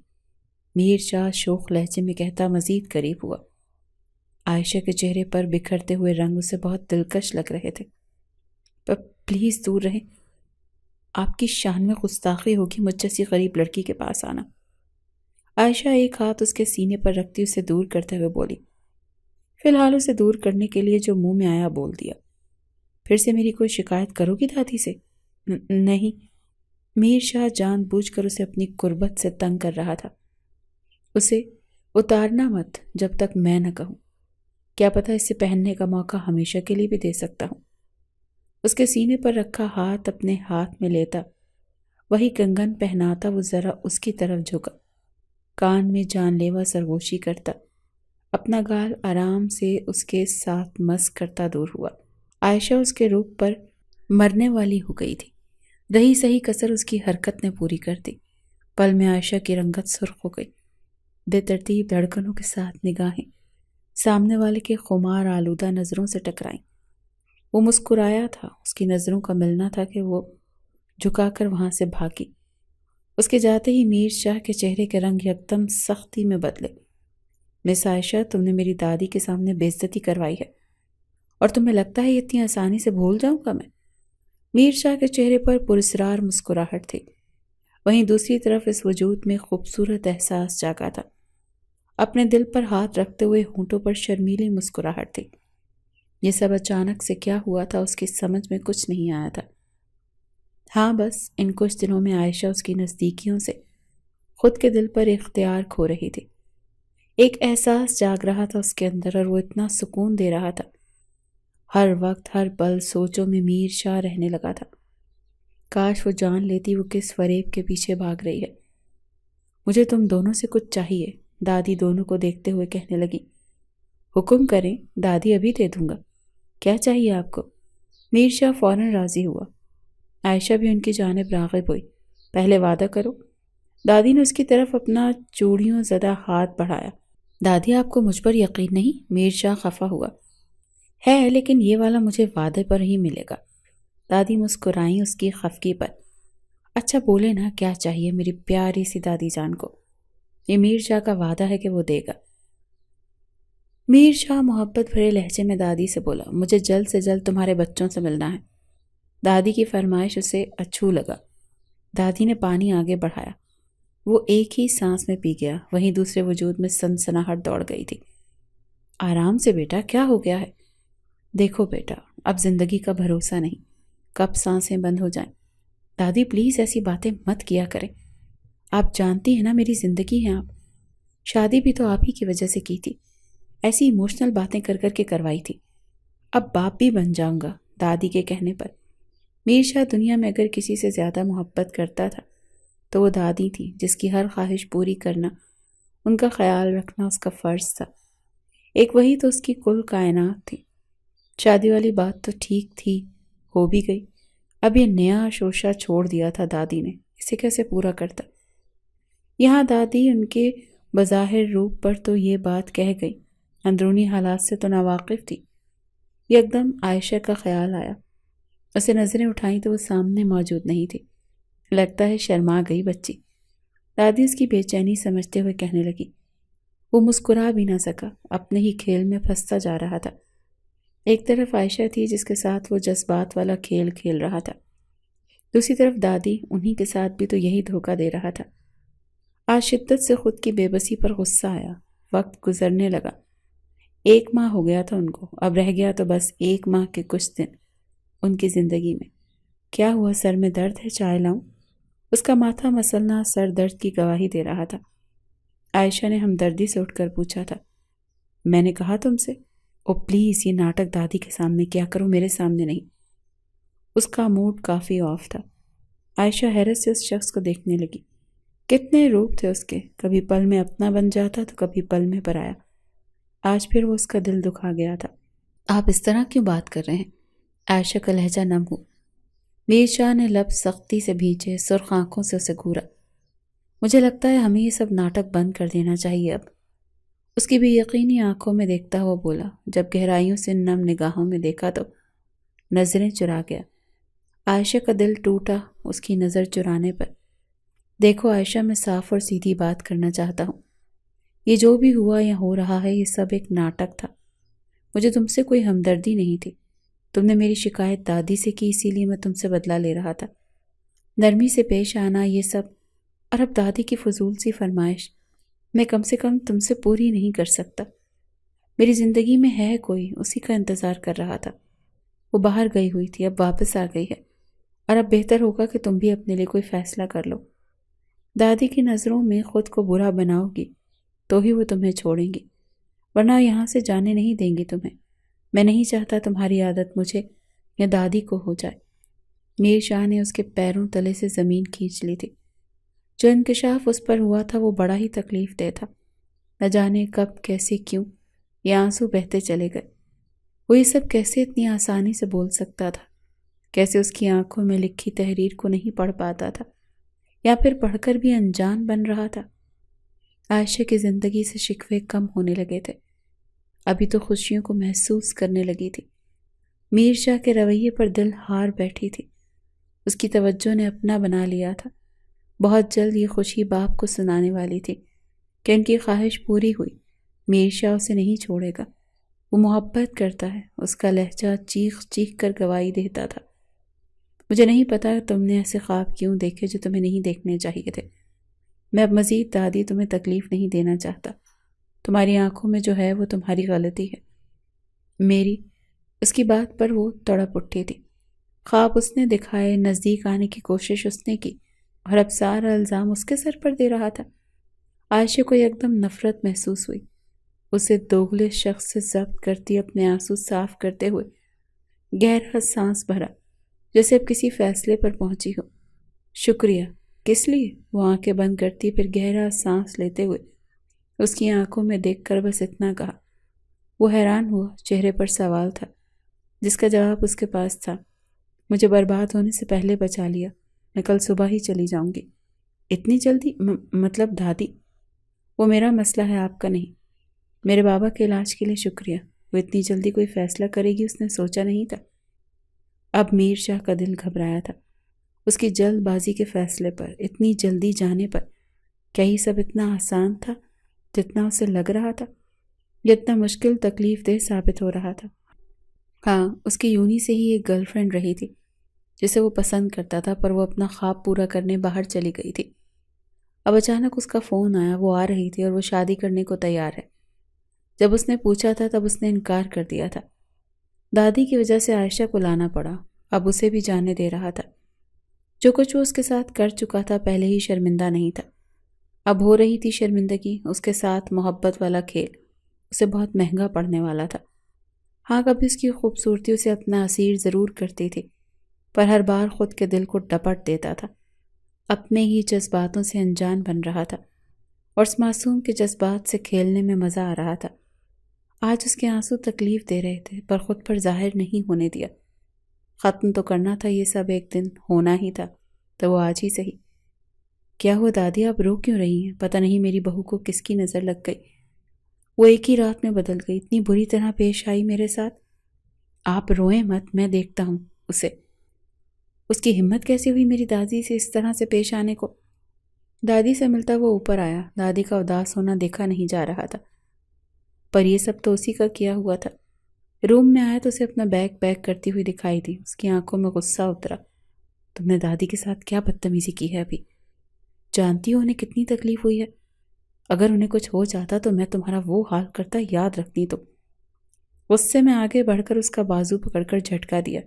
میر شاہ شوخ لہجے میں کہتا مزید قریب ہوا۔ عائشہ کے چہرے پر بکھرتے ہوئے رنگ اسے بہت دلکش لگ رہے تھے۔ پلیز دور رہیں، آپ کی شان میں گستاخی ہوگی مجھ جیسی غریب لڑکی کے پاس آنا۔ عائشہ ایک ہاتھ اس کے سینے پر رکھتی اسے دور کرتے ہوئے بولی۔ فی الحال اسے دور کرنے کے لیے جو منہ میں آیا بول دیا۔ پھر سے میری کوئی شکایت کرو گی دادی سے؟ نہیں۔ میر شاہ جان بوجھ کر اسے اپنی قربت سے تنگ کر رہا تھا۔ اسے اتارنا مت جب تک میں نہ کہوں، کیا پتہ اسے پہننے کا موقع ہمیشہ کے لیے بھی دے سکتا ہوں۔ اس کے سینے پر رکھا ہاتھ اپنے ہاتھ میں لیتا، وہی کنگن پہناتا وہ ذرا اس کی طرف جھکا، کان میں جان لیوا سرگوشی کرتا، اپنا گال آرام سے اس کے ساتھ مس کرتا دور ہوا۔ عائشہ اس کے روپ پر مرنے والی ہو گئی تھی۔ رہی صحیح کسر اس کی حرکت نے پوری کر دی۔ پل میں عائشہ کی رنگت سرخ ہو گئی، بے ترتیب دھڑکنوں کے ساتھ نگاہیں سامنے والے کے خمار آلودہ نظروں سے ٹکرائیں۔ وہ مسکرایا تھا، اس کی نظروں کا ملنا تھا کہ وہ جھکا کر وہاں سے بھاگی۔ اس کے جاتے ہی میر شاہ کے چہرے کے رنگ یکدم سختی میں بدلے۔ مس عائشہ، تم نے میری دادی کے سامنے بے عزتی کروائی ہے، اور تمہیں لگتا ہے اتنی آسانی سے بھول جاؤں گا میں؟ میر شاہ کے چہرے پر پراسرار مسکراہٹ تھی، وہیں دوسری طرف اس وجود میں خوبصورت احساس جاگا تھا۔ اپنے دل پر ہاتھ رکھتے ہوئے ہونٹوں پر شرمیلی مسکراہٹ تھی۔ یہ سب اچانک سے کیا ہوا تھا اس کی سمجھ میں کچھ نہیں آیا تھا۔ ہاں بس ان کچھ دنوں میں عائشہ اس کی نزدیکیوں سے خود کے دل پر اختیار کھو رہی تھی۔ ایک احساس جاگ رہا تھا اس کے اندر، اور وہ اتنا سکون دے رہا تھا۔ ہر وقت ہر پل سوچوں میں میر شاہ رہنے لگا تھا۔ کاش وہ جان لیتی وہ کس فریب کے پیچھے بھاگ رہی ہے۔ مجھے تم دونوں سے کچھ چاہیے، دادی دونوں کو دیکھتے ہوئے کہنے لگی۔ حکم کریں دادی، ابھی دے دوں گا۔ کیا چاہیے آپ کو؟ میر شاہ فوراً راضی ہوا۔ عائشہ بھی ان کی جانب راغب ہوئی۔ پہلے وعدہ کرو۔ دادی نے اس کی طرف اپنا چوڑیوں زدہ ہاتھ بڑھایا۔ دادی آپ کو مجھ پر یقین نہیں؟ میر شاہ خفا ہوا۔ ہے، لیکن یہ والا مجھے وعدے پر ہی ملے گا۔ دادی مسکرائیں اس کی خفگی پر۔ اچھا بولے نا، کیا چاہیے میری پیاری سی دادی جان کو؟ یہ میر شاہ کا وعدہ ہے کہ وہ دے گا۔ میر شاہ محبت بھرے لہجے میں دادی سے بولا، مجھے جلد سے جلد تمہارے بچوں سے ملنا ہے۔ دادی کی فرمائش اسے اچھو لگا۔ دادی نے پانی آگے بڑھایا۔ وہ ایک ہی سانس میں پی گیا، وہیں دوسرے وجود میں سنسناہٹ دوڑ گئی تھی۔ آرام سے بیٹا، کیا ہو گیا ہے؟ دیکھو بیٹا، اب زندگی کا بھروسہ نہیں، کب سانسیں بند ہو جائیں۔ دادی پلیز ایسی باتیں مت کیا کریں، آپ جانتی ہیں نا میری زندگی ہیں آپ، شادی بھی تو آپ ہی کی وجہ سے کی تھی، ایسی ایموشنل باتیں کر کر کے کروائی تھی، اب باپ بھی بن جاؤں گا دادی کے کہنے پر۔ میر شاہ دنیا میں اگر کسی سے زیادہ محبت کرتا تھا تو وہ دادی تھی، جس کی ہر خواہش پوری کرنا، ان کا خیال رکھنا اس کا فرض تھا۔ ایک وہی تو اس کی کل کائنات تھی۔ شادی والی بات تو ٹھیک تھی، ہو بھی گئی، اب یہ نیا شوشہ چھوڑ دیا تھا دادی نے، اسے کیسے پورا کرتا؟ یہاں دادی ان کے بظاہر روپ پر تو یہ بات کہہ گئی، اندرونی حالات سے تو ناواقف تھی۔ یکدم عائشہ کا خیال آیا، اسے نظریں اٹھائیں تو وہ سامنے موجود نہیں تھی۔ لگتا ہے شرما گئی بچی، دادی اس کی بے چینی سمجھتے ہوئے کہنے لگی۔ وہ مسکرا بھی نہ سکا، اپنے ہی کھیل میں پھنستا جا رہا تھا۔ ایک طرف عائشہ تھی جس کے ساتھ وہ جذبات والا کھیل کھیل رہا تھا، دوسری طرف دادی انہی کے ساتھ بھی تو یہی دھوکہ دے رہا تھا۔ آج شدت سے خود کی بے بسی پر غصہ آیا، وقت گزرنے لگا۔ 1 ماہ ہو گیا تھا ان کو، اب رہ گیا تو بس 1 ماہ کے کچھ دن ان کی زندگی میں۔ کیا ہوا، سر میں درد ہے، چائے لاؤں؟ اس کا ماتھا مسلنا سر درد کی گواہی دے رہا تھا۔ عائشہ نے ہمدردی سے اٹھ کر پوچھا تھا، میں نے کہا تم سے؟ او پلیز، یہ ناٹک دادی کے سامنے کیا کرو، میرے سامنے نہیں۔ اس کا موڈ کافی آف تھا۔ عائشہ حیرت سے اس شخص کو دیکھنے لگی۔ کتنے روپ تھے اس کے، کبھی پل میں اپنا بن جاتا تو کبھی پل میں پرایا۔ آج پھر وہ اس کا دل دکھا گیا تھا۔ آپ اس طرح کیوں بات کر رہے ہیں؟ عائشہ کا لہجہ نم ہو۔ میر شاہ نے لب سختی سے بھینچے، سرخ آنکھوں سے اسے گھورا۔ مجھے لگتا ہے ہمیں یہ سب ناٹک بند کر دینا چاہیے اب، اس کی بھی یقینی آنکھوں میں دیکھتا ہوا بولا۔ جب گہرائیوں سے نم نگاہوں میں دیکھا تو نظریں چرا گیا۔ عائشہ کا دل ٹوٹا اس کی نظر چرانے پر۔ دیکھو عائشہ، میں صاف اور سیدھی بات کرنا چاہتا ہوں، یہ جو بھی ہوا یا ہو رہا ہے یہ سب ایک ناٹک تھا۔ مجھے تم سے کوئی ہمدردی نہیں تھی، تم نے میری شکایت دادی سے کی، اسی لیے میں تم سے بدلہ لے رہا تھا۔ نرمی سے پیش آنا یہ سب، اور اب دادی کی فضول سی فرمائش میں کم سے کم تم سے پوری نہیں کر سکتا۔ میری زندگی میں ہے کوئی، اسی کا انتظار کر رہا تھا، وہ باہر گئی ہوئی تھی، اب واپس آ گئی ہے، اور اب بہتر ہوگا کہ تم بھی اپنے لیے کوئی فیصلہ کر لو۔ دادی کی نظروں میں خود کو برا بناؤ گی تو ہی وہ تمہیں چھوڑیں گی، ورنہ یہاں سے جانے نہیں دیں گی تمہیں۔ میں نہیں چاہتا تمہاری عادت مجھے یا دادی کو ہو جائے۔ میر شاہ نے اس کے پیروں تلے سے زمین کھینچ لی تھی۔ جو انکشاف اس پر ہوا تھا وہ بڑا ہی تکلیف دہ تھا، نہ جانے کب کیسے کیوں یہ آنسو بہتے چلے گئے۔ وہ یہ سب کیسے اتنی آسانی سے بول سکتا تھا؟ کیسے اس کی آنکھوں میں لکھی تحریر کو نہیں پڑھ پاتا تھا، یا پھر پڑھ کر بھی انجان بن رہا تھا؟ عائشہ کی زندگی سے شکوے کم ہونے لگے تھے، ابھی تو خوشیوں کو محسوس کرنے لگی تھی۔ میر شاہ کے رویے پر دل ہار بیٹھی تھی، اس کی توجہ نے اپنا بنا لیا تھا۔ بہت جلد یہ خوشی باپ کو سنانے والی تھی کہ ان کی خواہش پوری ہوئی، میر شاہ اسے نہیں چھوڑے گا، وہ محبت کرتا ہے۔ اس کا لہجہ چیخ چیخ کر گواہی دیتا تھا۔ مجھے نہیں پتا تم نے ایسے خواب کیوں دیکھے جو تمہیں نہیں دیکھنے چاہیے تھے۔ میں اب مزید دادی تمہیں تکلیف نہیں دینا چاہتا، تمہاری آنکھوں میں جو ہے وہ تمہاری غلطی ہے میری۔ اس کی بات پر وہ تڑپ اٹھی تھی۔ خواب اس نے دکھائے، نزدیک آنے کی کوشش اس نے کی، اور اب سارا الزام اس کے سر پر دے رہا تھا۔ عائشہ کو یکدم نفرت محسوس ہوئی، اسے دوغلے شخص سے ضبط کرتی اپنے آنسو صاف کرتے ہوئے گہرا سانس بھرا، جیسے اب کسی فیصلے پر پہنچی ہو۔ شکریہ، کس لیے؟ وہ آنکھیں بند کرتی پھر گہرا سانس لیتے ہوئے اس کی آنکھوں میں دیکھ کر بس اتنا کہا۔ وہ حیران ہوا، چہرے پر سوال تھا جس کا جواب اس کے پاس تھا۔ مجھے برباد ہونے سے پہلے بچا لیا، میں کل صبح ہی چلی جاؤں گی۔ اتنی جلدی؟ مطلب دادی؟ وہ میرا مسئلہ ہے، آپ کا نہیں۔ میرے بابا کے علاج کے لیے شکریہ، وہ اتنی جلدی کوئی فیصلہ کرے گی اس نے سوچا نہیں تھا۔ اب میر شاہ کا دل گھبرایا تھا اس کی جلد بازی کے فیصلے پر، اتنی جلدی جانے پر۔ کیا یہ سب اتنا آسان تھا جتنا اسے لگ رہا تھا؟ یہ اتنا مشکل تکلیف دہ ثابت ہو رہا تھا؟ ہاں، اس کی یونی سے ہی ایک گرل فرینڈ رہی تھی جسے وہ پسند کرتا تھا، پر وہ اپنا خواب پورا کرنے باہر چلی گئی تھی۔ اب اچانک اس کا فون آیا، وہ آ رہی تھی اور وہ شادی کرنے کو تیار ہے۔ جب اس نے پوچھا تھا تب اس نے انکار کر دیا تھا۔ دادی کی وجہ سے عائشہ کو لانا پڑا، اب اسے بھی جانے دے رہا تھا۔ جو کچھ وہ اس کے ساتھ کر چکا تھا پہلے ہی شرمندہ نہیں تھا، اب ہو رہی تھی شرمندگی۔ اس کے ساتھ محبت والا کھیل اسے بہت مہنگا پڑنے والا تھا۔ ہاں، کبھی اس کی خوبصورتی اسے اپنا اسیر ضرور کرتی تھی، پر ہر بار خود کے دل کو ڈپٹ دیتا تھا، اپنے ہی جذباتوں سے انجان بن رہا تھا، اور اس معصوم کے جذبات سے کھیلنے میں مزہ آ رہا تھا۔ آج اس کے آنسو تکلیف دے رہے تھے، پر خود پر ظاہر نہیں ہونے دیا۔ ختم تو کرنا تھا یہ سب، ایک دن ہونا ہی تھا، تو وہ آج ہی صحیح۔ کیا ہوا دادی، آپ رو کیوں رہی ہیں؟ پتہ نہیں میری بہو کو کس کی نظر لگ گئی، وہ ایک ہی رات میں بدل گئی، اتنی بری طرح پیش آئی میرے ساتھ۔ آپ روئیں مت، میں دیکھتا ہوں اسے۔ اس کی ہمت کیسی ہوئی میری دادی سے اس طرح سے پیش آنے کو؟ دادی سے ملتا وہ اوپر آیا، دادی کا اداس ہونا دیکھا نہیں جا رہا تھا، پر یہ سب تو اسی کا کیا ہوا تھا۔ روم میں آیا تو اسے اپنا بیگ پیک کرتی ہوئی دکھائی دی، اس کی آنکھوں میں غصہ اترا۔ تم نے دادی کے ساتھ کیا بدتمیزی کی ہے ابھی؟ جانتی ہو انہیں کتنی تکلیف ہوئی ہے؟ اگر انہیں کچھ ہو جاتا تو میں تمہارا وہ حال کرتا، یاد رکھتی تو۔ غصے میں آگے بڑھ کر اس کا بازو پکڑ کر جھٹکا دیا۔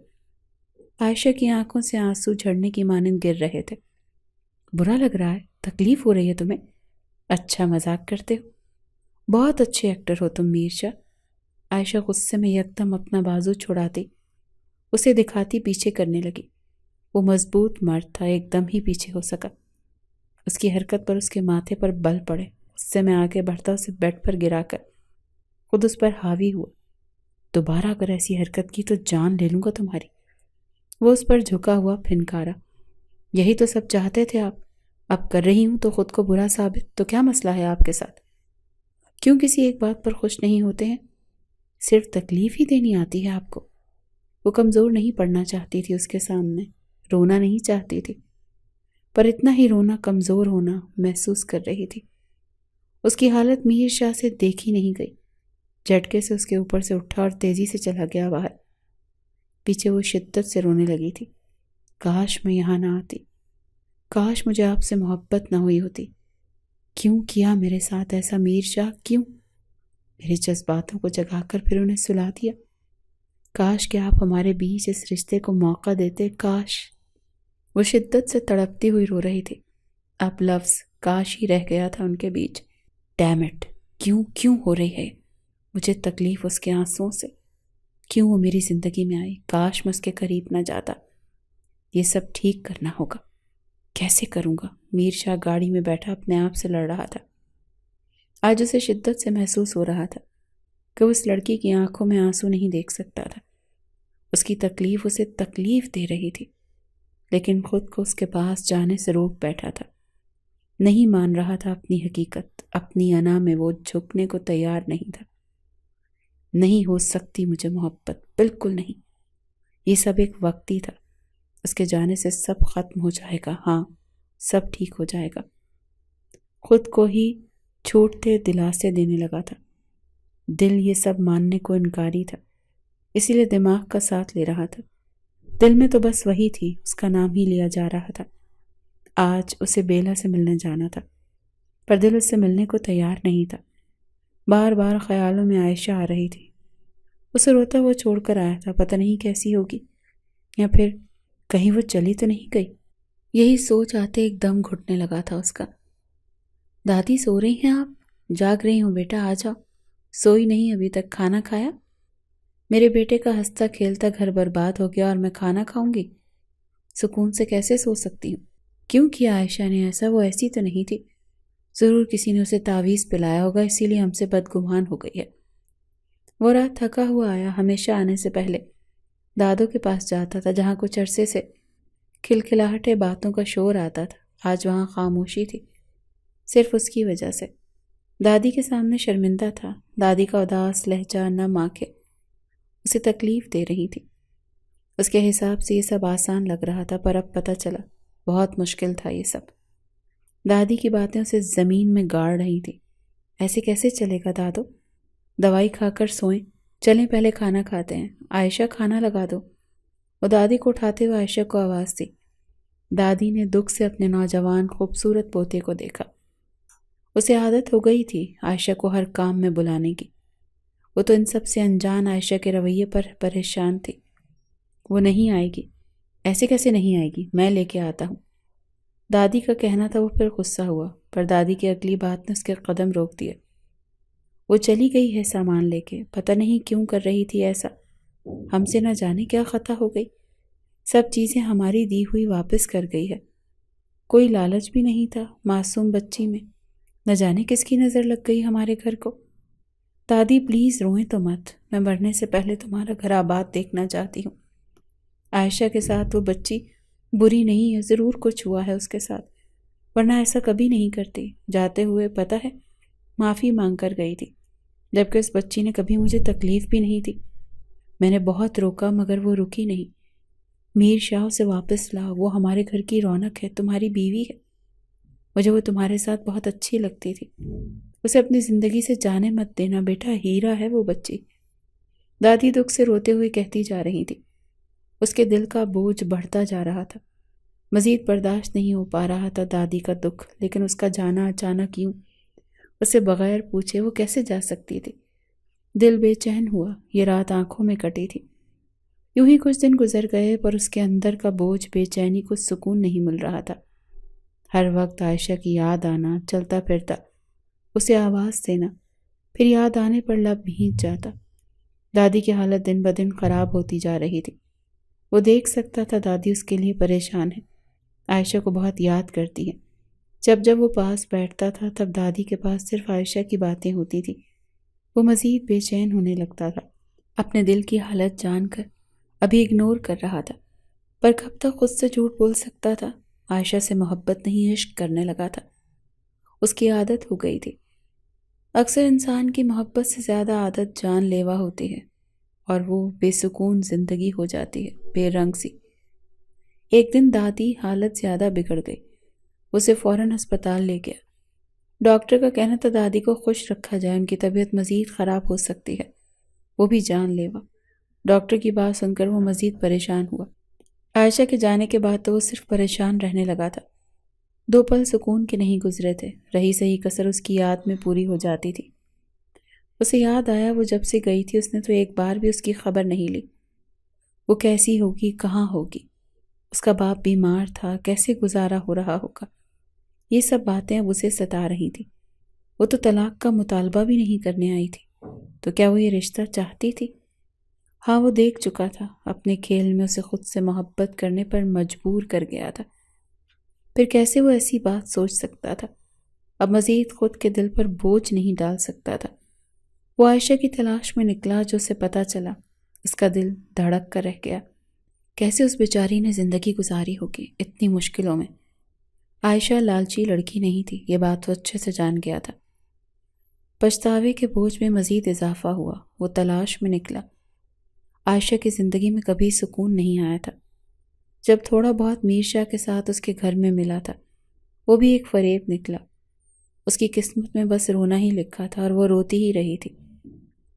عائشہ کی آنکھوں سے آنسو جھڑنے کی مانند گر رہے تھے۔ برا لگ رہا ہے؟ تکلیف ہو رہی ہے تمہیں؟ اچھا مذاق کرتے ہو، بہت اچھے ایکٹر ہو تم میر شاہ۔ عائشہ غصے میں یکدم اپنا بازو چھڑاتی اسے دکھاتی پیچھے کرنے لگی۔ وہ مضبوط مرد تھا، ایک دم ہی پیچھے ہو سکا۔ اس کی حرکت پر اس کے ماتھے پر بل پڑے، غصے میں آگے بڑھتا اسے بیڈ پر گرا کر خود اس پر حاوی ہوا۔ دوبارہ اگر ایسی حرکت کی تو جان لے لوں گا تمہاری۔ وہ اس پر جھکا ہوا پھنکارا۔ یہی تو سب چاہتے تھے آپ، اب کر رہی ہوں تو خود کو برا ثابت، تو کیا مسئلہ ہے آپ کے ساتھ؟ کیوں کسی ایک بات پر خوش نہیں ہوتے ہیں؟ صرف تکلیف ہی دینی آتی ہے آپ کو۔ وہ کمزور نہیں پڑنا چاہتی تھی اس کے سامنے، رونا نہیں چاہتی تھی، پر اتنا ہی رونا کمزور ہونا محسوس کر رہی تھی۔ اس کی حالت میر شاہ سے دیکھی نہیں گئی، جھٹکے سے اس کے اوپر سے اٹھا اور تیزی سے چلا گیا باہر۔ پیچھے وہ شدت سے رونے لگی تھی۔ کاش میں یہاں نہ آتی، کاش مجھے آپ سے محبت نہ ہوئی ہوتی۔ کیوں کیا میرے ساتھ ایسا میر شاہ، کیوں؟ میرے جذباتوں کو جگا کر پھر انہیں سلا دیا۔ کاش کہ آپ ہمارے بیچ اس رشتے کو موقع دیتے، کاش۔ وہ شدت سے تڑپتی ہوئی رو رہی تھی، اب لفظ کاش ہی رہ گیا تھا ان کے بیچ۔ ڈیم اٹ، کیوں ہو رہی ہے مجھے تکلیف اس کے آنسوؤں سے؟ کیوں وہ میری زندگی میں آئی؟ کاش میں اس کے قریب نہ جاتا۔ یہ سب ٹھیک کرنا ہوگا، کیسے کروں گا؟ میر شاہ گاڑی میں بیٹھا اپنے آپ سے لڑ رہا تھا۔ آج اسے شدت سے محسوس ہو رہا تھا کہ وہ اس لڑکی کی آنکھوں میں آنسو نہیں دیکھ سکتا تھا۔ اس کی تکلیف اسے تکلیف دے رہی تھی، لیکن خود کو اس کے پاس جانے سے روک بیٹھا تھا۔ نہیں مان رہا تھا اپنی حقیقت، اپنی انا میں وہ جھکنے کو تیار نہیں تھا۔ نہیں ہو سکتی مجھے محبت، بالکل نہیں۔ یہ سب ایک وقت ہی تھا، اس کے جانے سے سب ختم ہو جائے گا، ہاں سب ٹھیک ہو جائے گا۔ خود کو ہی چھوٹتے دلاسے دینے لگا تھا۔ دل یہ سب ماننے کو انکاری تھا، اسی لیے دماغ کا ساتھ لے رہا تھا۔ دل میں تو بس وہی تھی، اس کا نام ہی لیا جا رہا تھا۔ آج اسے بیلا سے ملنے جانا تھا، پر دل اس سے ملنے کو تیار نہیں تھا۔ بار بار خیالوں میں عائشہ آ رہی تھی، اسے روتا ہوا چھوڑ کر آیا تھا، پتہ نہیں کیسی ہوگی، یا پھر کہیں وہ چلی تو نہیں گئی۔ یہی سوچ آتے ایک دم گھٹنے لگا تھا اس کا۔ دادی سو رہی ہیں آپ؟ جاگ رہی ہوں بیٹا، آ جاؤ۔ سوئی نہیں ابھی تک؟ کھانا کھایا؟ میرے بیٹے کا ہنستا کھیلتا گھر برباد ہو گیا اور میں کھانا کھاؤں گی؟ سکون سے کیسے سو سکتی ہوں؟ کیوں کیا عائشہ نے ایسا؟ وہ ایسی تو نہیں تھی، ضرور کسی نے اسے تعویذ پلایا ہوگا، اسی لیے ہم سے بدگمان ہو گئی ہے۔ وہ رات تھکا ہوا آیا، ہمیشہ آنے سے پہلے دادو کے پاس جاتا تھا، جہاں کچھ عرصے سے کھلکھلاہٹے باتوں کا شور آتا تھا۔ آج وہاں خاموشی تھی، صرف اس کی وجہ سے۔ دادی کے سامنے شرمندہ تھا، دادی کا اداس لہجہ، نم آنکھیں اسے تکلیف دے رہی تھی۔ اس کے حساب سے یہ سب آسان لگ رہا تھا، پر اب پتہ چلا بہت مشکل تھا یہ سب۔ دادی کی باتیں اسے زمین میں گاڑ رہی تھی۔ ایسے کیسے چلے گا دادو؟ دوائی کھا کر سوئیں، چلیں پہلے کھانا کھاتے ہیں، عائشہ کھانا لگا دو۔ وہ دادی کو اٹھاتے ہوئے عائشہ کو آواز دی۔ دادی نے دکھ سے اپنے نوجوان خوبصورت پوتے کو دیکھا۔ اسے عادت ہو گئی تھی عائشہ کو ہر کام میں بلانے کی۔ وہ تو ان سب سے انجان عائشہ کے رویے پر پریشان تھی۔ وہ نہیں آئے گی۔ ایسے کیسے نہیں آئے گی؟ میں لے کے آتا ہوں، دادی کا کہنا تھا۔ وہ پھر غصہ ہوا، پر دادی کی اگلی بات نے اس کے قدم روک دیے۔ وہ چلی گئی ہے سامان لے کے، پتہ نہیں کیوں کر رہی تھی ایسا، ہم سے نہ جانے کیا خطا ہو گئی۔ سب چیزیں ہماری دی ہوئی واپس کر گئی ہے۔ کوئی لالچ بھی نہیں تھا معصوم بچی میں، نہ جانے کس کی نظر لگ گئی ہمارے گھر کو۔ دادی پلیز روئیں تو مت، میں مرنے سے پہلے تمہارا گھر آباد دیکھنا چاہتی ہوں۔ عائشہ کے ساتھ وہ بچی بری نہیں ہے، ضرور کچھ ہوا ہے اس کے ساتھ، ورنہ ایسا کبھی نہیں کرتی۔ جاتے ہوئے پتہ ہے معافی مانگ کر گئی تھی، جبکہ اس بچی نے کبھی مجھے تکلیف بھی نہیں دی۔ میں نے بہت روکا مگر وہ رکی نہیں۔ میر شاہ اسے واپس لا، وہ ہمارے گھر کی رونق ہے، تمہاری بیوی ہے۔ مجھے وہ تمہارے ساتھ بہت اچھی لگتی تھی، اسے اپنی زندگی سے جانے مت دینا بیٹا، ہیرا ہے وہ بچی۔ دادی دکھ سے روتے ہوئے کہتی جا رہی تھی۔ اس کے دل کا بوجھ بڑھتا جا رہا تھا، مزید برداشت نہیں ہو پا رہا تھا دادی کا دکھ، لیکن اس کا جانا اچانک یوں اسے بغیر پوچھے وہ کیسے جا سکتی تھی؟ دل بے چین ہوا، یہ رات آنکھوں میں کٹی تھی۔ یوں ہی کچھ دن گزر گئے، پر اس کے اندر کا بوجھ بے چینی کو سکون نہیں مل رہا تھا۔ ہر وقت عائشہ کی یاد آنا، چلتا پھرتا اسے آواز دینا، پھر یاد آنے پر لب بھیج جاتا۔ دادی کی حالت دن بدن خراب ہوتی جا رہی تھی۔ وہ دیکھ سکتا تھا دادی اس کے لیے پریشان ہے، عائشہ کو بہت یاد کرتی ہے۔ جب جب وہ پاس بیٹھتا تھا تب دادی کے پاس صرف عائشہ کی باتیں ہوتی تھی۔ وہ مزید بے چین ہونے لگتا تھا، اپنے دل کی حالت جان کر ابھی اگنور کر رہا تھا، پر کب تک خود سے جھوٹ بول سکتا تھا؟ عائشہ سے محبت نہیں، عشق کرنے لگا تھا، اس کی عادت ہو گئی تھی۔ اکثر انسان کی محبت سے زیادہ عادت جان لیوا ہوتی ہے، اور وہ بے سکون زندگی ہو جاتی ہے، بے رنگ سی۔ ایک دن دادی حالت زیادہ بگڑ گئی، اسے فوراً ہسپتال لے گیا۔ ڈاکٹر کا کہنا تھا دادی کو خوش رکھا جائے، ان کی طبیعت مزید خراب ہو سکتی ہے، وہ بھی جان لیوا۔ ڈاکٹر کی بات سن کر وہ مزید پریشان ہوا۔ عائشہ کے جانے کے بعد تو وہ صرف پریشان رہنے لگا تھا۔ 2 پل سکون کے نہیں گزرے تھے، رہی سہی کسر اس کی یاد میں پوری ہو جاتی تھی۔ اسے یاد آیا وہ جب سے گئی تھی اس نے تو ایک بار بھی اس کی خبر نہیں لی۔ وہ کیسی ہوگی، کہاں ہوگی، اس کا باپ بیمار تھا، کیسے گزارا ہو رہا ہوگا، یہ سب باتیں اب اسے ستا رہی تھی۔ وہ تو طلاق کا مطالبہ بھی نہیں کرنے آئی تھی، تو کیا وہ یہ رشتہ چاہتی تھی؟ ہاں، وہ دیکھ چکا تھا، اپنے کھیل میں اسے خود سے محبت کرنے پر مجبور کر گیا تھا، پھر کیسے وہ ایسی بات سوچ سکتا تھا؟ اب مزید خود کے دل پر بوجھ نہیں ڈال سکتا تھا۔ وہ عائشہ کی تلاش میں نکلا، جو اسے پتہ چلا اس کا دل دھڑک کر رہ گیا۔ کیسے اس بیچاری نے زندگی گزاری ہوگی اتنی مشکلوں میں؟ عائشہ لالچی لڑکی نہیں تھی، یہ بات وہ اچھے سے جان گیا تھا۔ پچھتاوے کے بوجھ میں مزید اضافہ ہوا، وہ تلاش میں نکلا۔ عائشہ کی زندگی میں کبھی سکون نہیں آیا تھا۔ جب تھوڑا بہت میر شاہ کے ساتھ اس کے گھر میں ملا تھا، وہ بھی ایک فریب نکلا۔ اس کی قسمت میں بس رونا ہی لکھا تھا، اور وہ روتی ہی رہی تھی۔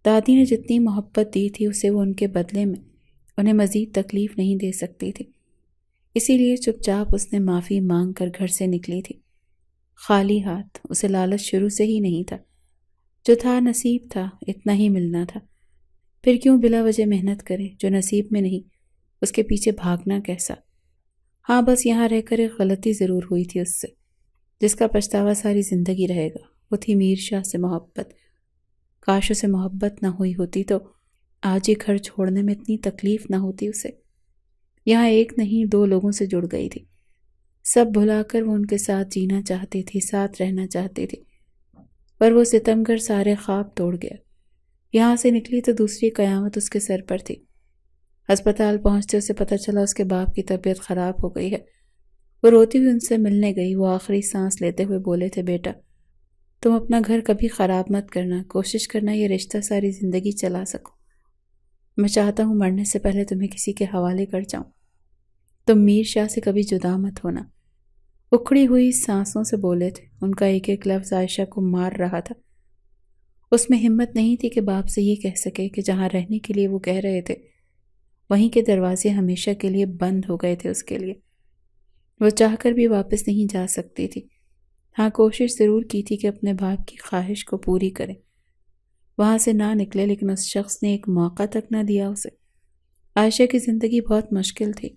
دادی نے جتنی محبت دی تھی اسے، وہ ان کے بدلے میں انہیں مزید تکلیف نہیں دے سکتی تھی، اسی لیے چپ چاپ اس نے معافی مانگ کر گھر سے نکلی تھی، خالی ہاتھ۔ اسے لالچ شروع سے ہی نہیں تھا، جو تھا نصیب تھا، اتنا ہی ملنا تھا۔ پھر کیوں بلا وجہ محنت کرے جو نصیب میں نہیں، اس کے پیچھے بھاگنا کیسا؟ ہاں، بس یہاں رہ کر ایک غلطی ضرور ہوئی تھی اس سے، جس کا پچھتاوا ساری زندگی رہے گا۔ وہ تھی میر شاہ سے محبت۔ کاش اسے محبت نہ ہوئی ہوتی تو آج یہ گھر چھوڑنے میں اتنی تکلیف نہ ہوتی اسے۔ یہاں ایک نہیں 2 لوگوں سے جڑ گئی تھی، سب بھلا کر وہ ان کے ساتھ جینا چاہتی تھی، ساتھ رہنا چاہتی تھی، پر وہ ستمگر سارے خواب توڑ گیا۔ یہاں سے نکلی تو دوسری قیامت اس کے سر پر تھی۔ ہسپتال پہنچتے اسے پتہ چلا اس کے باپ کی طبیعت خراب ہو گئی ہے۔ وہ روتی ہوئی ان سے ملنے گئی۔ وہ آخری سانس لیتے ہوئے بولے تھے، بیٹا تم اپنا گھر کبھی خراب مت کرنا، کوشش کرنا یہ رشتہ ساری زندگی چلا سکو۔ میں چاہتا ہوں مرنے سے پہلے تمہیں کسی کے حوالے کر جاؤں، تم میر شاہ سے کبھی جدا مت ہونا۔ اکھڑی ہوئی سانسوں سے بولے تھے، ان کا ایک ایک لفظ عائشہ کو مار رہا تھا۔ اس میں ہمت نہیں تھی کہ باپ سے یہ کہہ سکے کہ جہاں رہنے کے لیے وہ کہہ رہے تھے وہیں کے دروازے ہمیشہ کے لیے بند ہو گئے تھے اس کے لیے۔ وہ چاہ کر بھی واپس نہیں جا سکتی تھی۔ ہاں، کوشش ضرور کی تھی کہ اپنے باپ کی خواہش کو پوری کرے، وہاں سے نہ نکلے، لیکن اس شخص نے ایک موقع تک نہ دیا اسے۔ عائشہ کی زندگی بہت مشکل تھی۔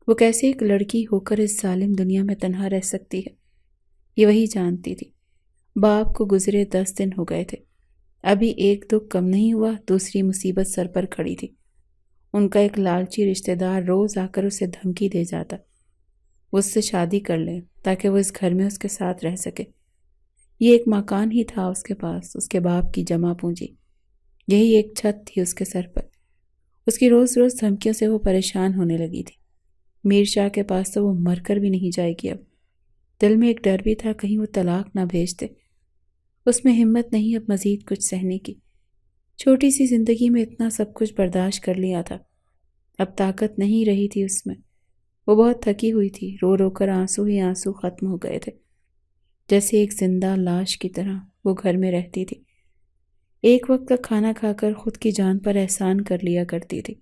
وہ کیسے ایک لڑکی ہو کر اس ظالم دنیا میں تنہا رہ سکتی ہے، یہ وہی جانتی تھی۔ باپ کو گزرے 10 دن ہو گئے تھے، ابھی ایک دکھ کم نہیں ہوا، دوسری مصیبت سر پر کھڑی تھی۔ ان کا ایک لالچی رشتہ دار روز آ کر اسے دھمکی دے جاتا، وہ اس سے شادی کر لے تاکہ وہ اس گھر میں اس کے ساتھ رہ سکے۔ یہ ایک مکان ہی تھا اس کے پاس، اس کے باپ کی جمع پونجی، یہی ایک چھت تھی اس کے سر پر۔ اس کی روز روز دھمکیوں سے وہ پریشان ہونے لگی تھی۔ میر شاہ کے پاس تو وہ مر کر بھی نہیں جائے گی اب۔ دل میں ایک ڈر بھی تھا کہیں وہ طلاق نہ بھیج دے۔ اس میں ہمت نہیں اب مزید کچھ سہنے کی۔ چھوٹی سی زندگی میں اتنا سب کچھ برداشت کر لیا تھا، اب طاقت نہیں رہی تھی اس میں۔ وہ بہت تھکی ہوئی تھی، رو رو کر آنسو ہی آنسو ختم ہو گئے تھے۔ جیسے ایک زندہ لاش کی طرح وہ گھر میں رہتی تھی، ایک وقت کا کھانا کھا کر خود کی جان پر احسان کر لیا کرتی تھی۔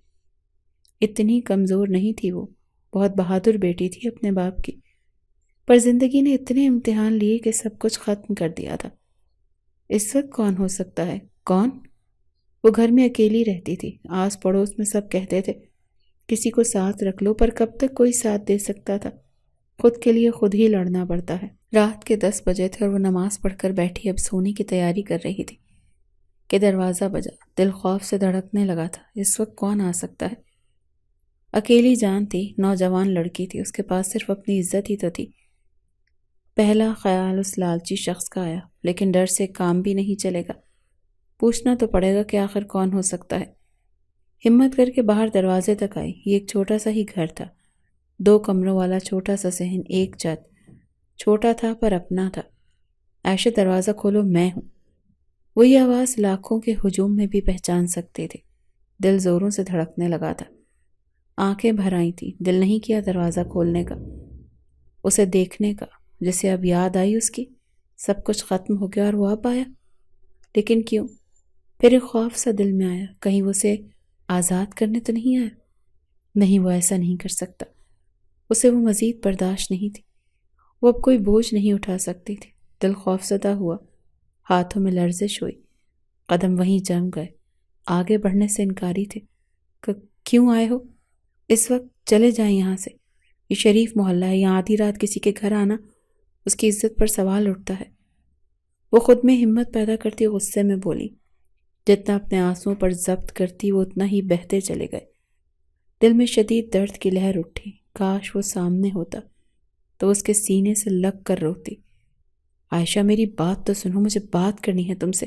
اتنی کمزور نہیں تھی وہ، بہت بہادر بیٹی تھی اپنے باپ کی، پر زندگی نے اتنے امتحان لیے کہ سب کچھ ختم کر دیا تھا۔ اس وقت کون ہو سکتا ہے؟ کون؟ وہ گھر میں اکیلی رہتی تھی، آس پڑوس میں سب کہتے تھے کسی کو ساتھ رکھ لو، پر کب تک کوئی ساتھ دے سکتا تھا؟ خود کے لیے خود ہی لڑنا پڑتا ہے۔ رات کے 10 بجے تھے اور وہ نماز پڑھ کر بیٹھی اب سونے کی تیاری کر رہی تھی کہ دروازہ بجا۔ دل خوف سے دھڑکنے لگا تھا، اس وقت کون آ سکتا ہے؟ اکیلی جان تھی، نوجوان لڑکی تھی، اس کے پاس صرف اپنی عزت ہی تو تھی۔ پہلا خیال اس لالچی شخص کا آیا، لیکن ڈر سے کام بھی نہیں چلے گا، پوچھنا تو پڑے گا کہ آخر کون ہو سکتا ہے۔ ہمت کر کے باہر دروازے تک آئی۔ یہ ایک چھوٹا سا ہی گھر تھا، 2 کمروں والا چھوٹا سا صحن، ایک چھت، چھوٹا تھا پر اپنا تھا۔ عائشہ دروازہ کھولو، میں ہوں۔ وہی آواز لاکھوں کے ہجوم میں بھی پہچان سکتے تھے۔ دل زوروں سے دھڑکنے لگا تھا، آنکھیں بھر آئی تھیں، دل نہیں کیا دروازہ کھولنے کا، اسے دیکھنے کا۔ جسے اب یاد آئی اس کی، سب کچھ ختم ہو گیا اور وہ اب آیا، لیکن کیوں؟ پھر ایک خوف سا دل میں آیا، کہیں وہ اسے آزاد کرنے تو نہیں آیا؟ نہیں، وہ ایسا نہیں کر سکتا، اسے وہ مزید برداشت نہیں تھی، وہ اب کوئی بوجھ نہیں اٹھا سکتی تھی۔ دل خوف زدہ ہوا، ہاتھوں میں لرزش ہوئی، قدم وہیں جم گئے، آگے بڑھنے سے انکاری تھے۔ کیوں آئے ہو؟ اس وقت چلے جائیں یہاں سے، یہ شریف محلہ ہے، یہاں آدھی رات کسی کے گھر آنا اس کی عزت پر سوال اٹھتا ہے۔ وہ خود میں ہمت پیدا کرتی غصے میں بولی، جتنا اپنے آنسوؤں پر ضبط کرتی وہ اتنا ہی بہتے چلے گئے۔ دل میں شدید درد کی لہر اٹھی، کاش وہ سامنے ہوتا تو اس کے سینے سے لگ کر روتی۔ عائشہ میری بات تو سنو، مجھے بات کرنی ہے تم سے،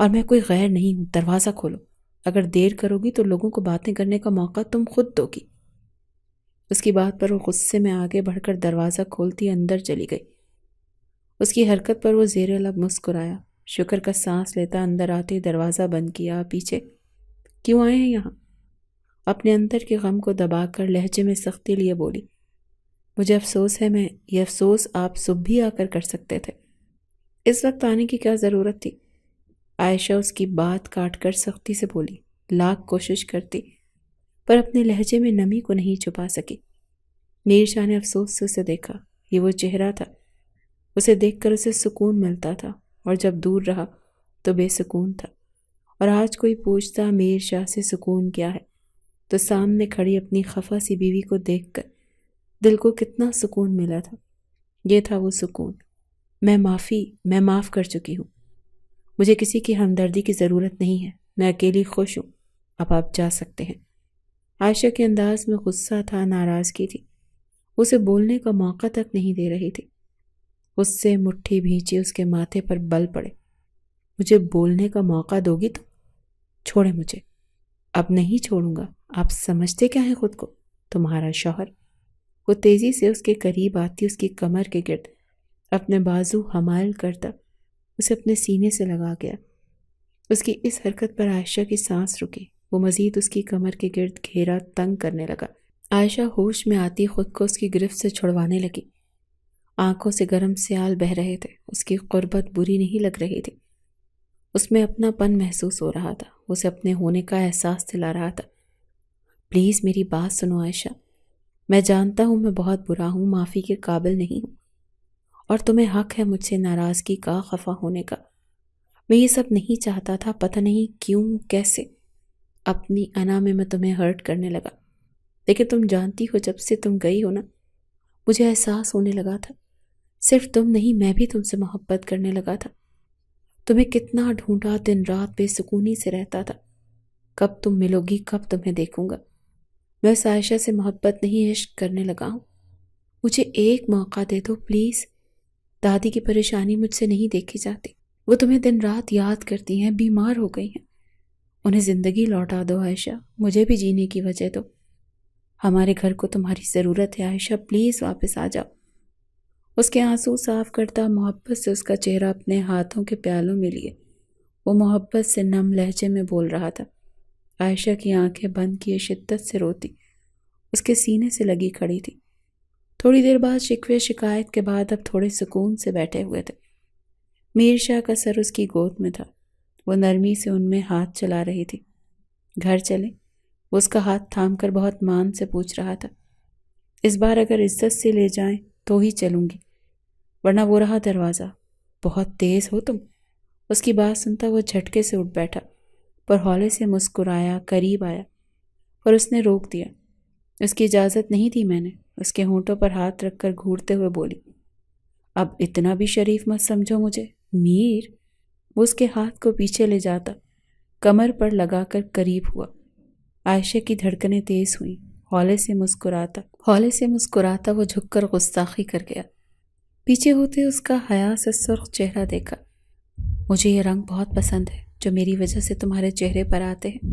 اور میں کوئی غیر نہیں ہوں، دروازہ کھولو، اگر دیر کرو گی تو لوگوں کو باتیں کرنے کا موقع تم خود دو گی۔ اس کی بات پر وہ غصے میں آگے بڑھ کر دروازہ کھولتی اندر چلی گئی۔ اس کی حرکت پر وہ زیر لب مسکرایا، شکر کا سانس لیتا اندر آتے دروازہ بند کیا۔ پیچھے کیوں آئے ہیں یہاں؟ اپنے اندر کے غم کو دبا کر لہجے میں سختی لیے بولی، مجھے افسوس ہے، میں یہ افسوس آپ صبح بھی آ کر کر سکتے تھے، اس وقت آنے کی کیا ضرورت تھی؟ عائشہ اس کی بات کاٹ کر سختی سے بولی، لاکھ کوشش کرتی پر اپنے لہجے میں نمی کو نہیں چھپا سکی۔ میر شاہ نے افسوس سے اسے دیکھا، یہ وہ چہرہ تھا، اسے دیکھ کر اسے سکون ملتا تھا، اور جب دور رہا تو بے سکون تھا۔ اور آج کوئی پوچھتا میر شاہ سے سکون کیا ہے، تو سامنے کھڑی اپنی خفا سی بیوی کو دیکھ کر دل کو کتنا سکون ملا تھا۔ یہ تھا وہ سکون، میں معاف کر چکی ہوں، مجھے کسی کی ہمدردی کی ضرورت نہیں ہے، میں اکیلی خوش ہوں، اب آپ جا سکتے ہیں۔ عائشہ کے انداز میں غصہ تھا، ناراضگی تھی، اسے بولنے کا موقع تک نہیں دے رہی تھی۔ اس سے مٹھی بھینچی اس کے ماتھے پر بل پڑے، مجھے بولنے کا موقع دو گی تو چھوڑے مجھے، اب نہیں چھوڑوں گا، آپ سمجھتے کیا ہیں خود کو، تمہارا شوہر۔ وہ تیزی سے اس کے قریب آتی، اس کی کمر کے گرد اپنے بازو حمائل کرتا اسے اپنے سینے سے لگا گیا۔ اس کی اس حرکت پر عائشہ کی سانس رکی، وہ مزید اس کی کمر کے گرد گھیرا تنگ کرنے لگا۔ عائشہ ہوش میں آتی خود کو اس کی گرفت سے چھڑوانے لگی، آنکھوں سے گرم سیال بہہ رہے تھے، اس کی قربت بری نہیں لگ رہی تھی، اس میں اپنا پن محسوس ہو رہا تھا، اسے اپنے ہونے کا احساس دلا رہا تھا۔ پلیز میری بات سنو عائشہ، میں جانتا ہوں میں بہت برا ہوں، معافی کے قابل نہیں ہوں، اور تمہیں حق ہے مجھ سے ناراضگی کا، خفا ہونے کا، میں یہ سب نہیں چاہتا تھا، پتہ نہیں کیوں کیسے اپنی انا میں تمہیں ہرٹ کرنے لگا، لیکن تم جانتی ہو جب سے تم گئی ہو نا، مجھے احساس ہونے لگا تھا صرف تم نہیں میں بھی تم سے محبت کرنے لگا تھا۔ تمہیں کتنا ڈھونڈا، دن رات بے سکونی سے رہتا تھا، کب تم ملو گی، کب تمہیں دیکھوں گا۔ میں اس عائشہ سے محبت نہیں عشق کرنے لگا ہوں، مجھے ایک موقع دے دو پلیز۔ دادی کی پریشانی مجھ سے نہیں دیکھی جاتی، وہ تمہیں دن رات یاد کرتی ہیں، بیمار ہو گئی ہیں، انہیں زندگی لوٹا دو عائشہ، مجھے بھی جینے کی وجہ دو، ہمارے گھر کو تمہاری ضرورت ہے عائشہ، پلیز واپس آ جاؤ۔ اس کے آنسو صاف کرتا محبت سے اس کا چہرہ اپنے ہاتھوں کے پیالوں میں لیے وہ محبت سے نم لہجے میں بول رہا تھا۔ عائشہ کی آنکھیں بند کیے شدت سے روتی اس کے سینے سے لگی کھڑی تھی۔ تھوڑی دیر بعد شکوے شکایت کے بعد اب تھوڑے سکون سے بیٹھے ہوئے تھے۔ میر شاہ کا سر اس کی گود میں تھا، وہ نرمی سے ان میں ہاتھ چلا رہی تھی۔ گھر چلے؟ وہ اس کا ہاتھ تھام کر بہت مان سے پوچھ رہا تھا۔ اس بار اگر عزت سے لے جائیں تو ہی چلوں گی، ورنہ وہ رہا دروازہ۔ بہت تیز ہو تم۔ اس کی بات سنتا وہ جھٹکے سے اٹھ بیٹھا، پر ہولے سے مسکرایا، قریب آیا، پر اس نے روک دیا۔ اس کی اجازت نہیں دی میں نے، اس کے ہونٹوں پر ہاتھ رکھ کر گھورتے ہوئے بولی، اب اتنا بھی شریف مت سمجھو مجھے میر۔ وہ اس کے ہاتھ کو پیچھے لے جاتا کمر پر لگا کر قریب ہوا۔ عائشہ کی دھڑکنیں تیز ہوئیں، ہولے سے مسکراتا وہ جھک کر گستاخی کر گیا۔ پیچھے ہوتے اس کا حیا سے سرخ چہرہ دیکھا۔ مجھے یہ رنگ بہت پسند ہے جو میری وجہ سے تمہارے چہرے پر آتے ہیں۔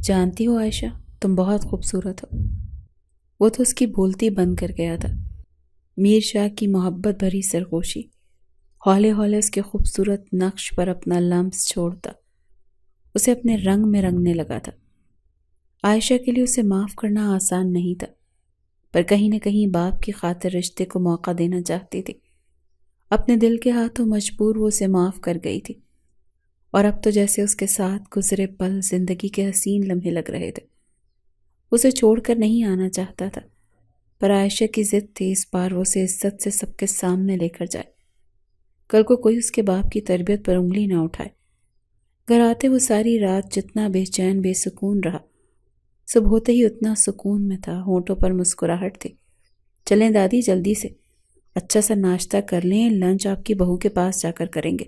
جانتی ہو عائشہ تم بہت خوبصورت ہو۔ وہ تو اس کی بولتی بند کر گیا تھا۔ میر شاہ کی محبت بھری سرگوشی ہولے ہولے اس کے خوبصورت نقش پر اپنا لمس چھوڑتا اسے اپنے رنگ میں رنگنے لگا تھا۔ عائشہ کے لیے اسے معاف کرنا آسان نہیں تھا، پر کہیں نہ کہیں باپ کی خاطر رشتے کو موقع دینا چاہتی تھی۔ اپنے دل کے ہاتھوں مجبور وہ اسے معاف کر گئی تھی، اور اب تو جیسے اس کے ساتھ گزرے پل زندگی کے حسین لمحے لگ رہے تھے۔ اسے چھوڑ کر نہیں آنا چاہتا تھا، پر عائشہ کی ضد تھی اس بار وہ اسے عزت سے سب کے سامنے لے کر جائے، کل کو کوئی اس کے باپ کی تربیت پر انگلی نہ اٹھائے۔ گھر آتے وہ ساری رات جتنا بے چین بے سکون رہا، صبح ہوتے ہی اتنا سکون میں تھا، ہونٹوں پر مسکراہٹ تھی۔ چلیں دادی جلدی سے، اچھا سا ناشتہ کر لیں، لنچ آپ کی بہو کے پاس جا کر کریں گے۔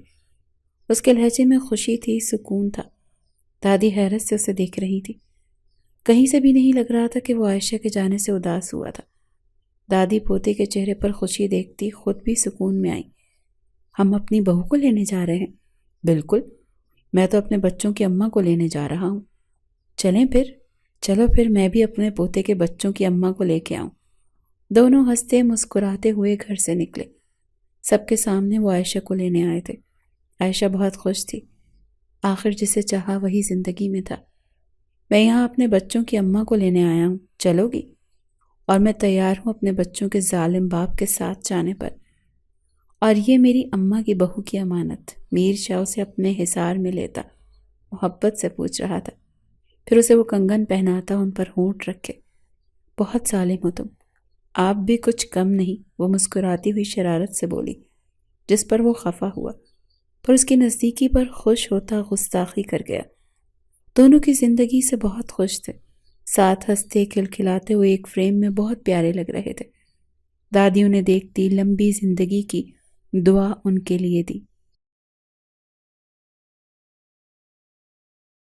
اس کے لہجے میں خوشی تھی، سکون تھا۔ دادی حیرت سے اسے دیکھ رہی تھی، کہیں سے بھی نہیں لگ رہا تھا کہ وہ عائشہ کے جانے سے اداس ہوا تھا۔ دادی پوتے کے چہرے پر خوشی دیکھتی خود بھی سکون میں آئی۔ ہم اپنی بہو کو لینے جا رہے ہیں؟ بالکل، میں تو اپنے بچوں کی اماں کو لینے جا رہا ہوں۔ چلو پھر میں بھی اپنے پوتے کے بچوں کی اماں کو لے کے آؤں۔ دونوں ہنستے مسکراتے ہوئے گھر سے نکلے۔ سب کے سامنے وہ عائشہ کو لینے آئے تھے۔ عائشہ بہت خوش تھی، آخر جسے چاہا وہی زندگی میں تھا۔ میں یہاں اپنے بچوں کی اماں کو لینے آیا ہوں، چلو گی؟ اور میں تیار ہوں اپنے بچوں کے ظالم باپ کے ساتھ جانے پر، اور یہ میری اماں کی بہو کی امانت۔ میر شاہ اسے اپنے حصار میں لیتا محبت سے پوچھ رہا تھا، پھر اسے وہ کنگن پہناتا، ان پر ہونٹ رکھے۔ بہت ظالم ہو تم، آپ بھی کچھ کم نہیں، وہ مسکراتی ہوئی شرارت سے بولی، جس پر وہ خفا ہوا، پر اس کی نزدیکی پر خوش ہوتا گستاخی کر گیا۔ دونوں کی زندگی سے بہت خوش تھے، ساتھ ہنستے کھلکھلاتے ہوئے ایک فریم میں بہت پیارے لگ رہے تھے۔ دادی انہیں دیکھتی لمبی زندگی کی دعا ان کے لیے دی۔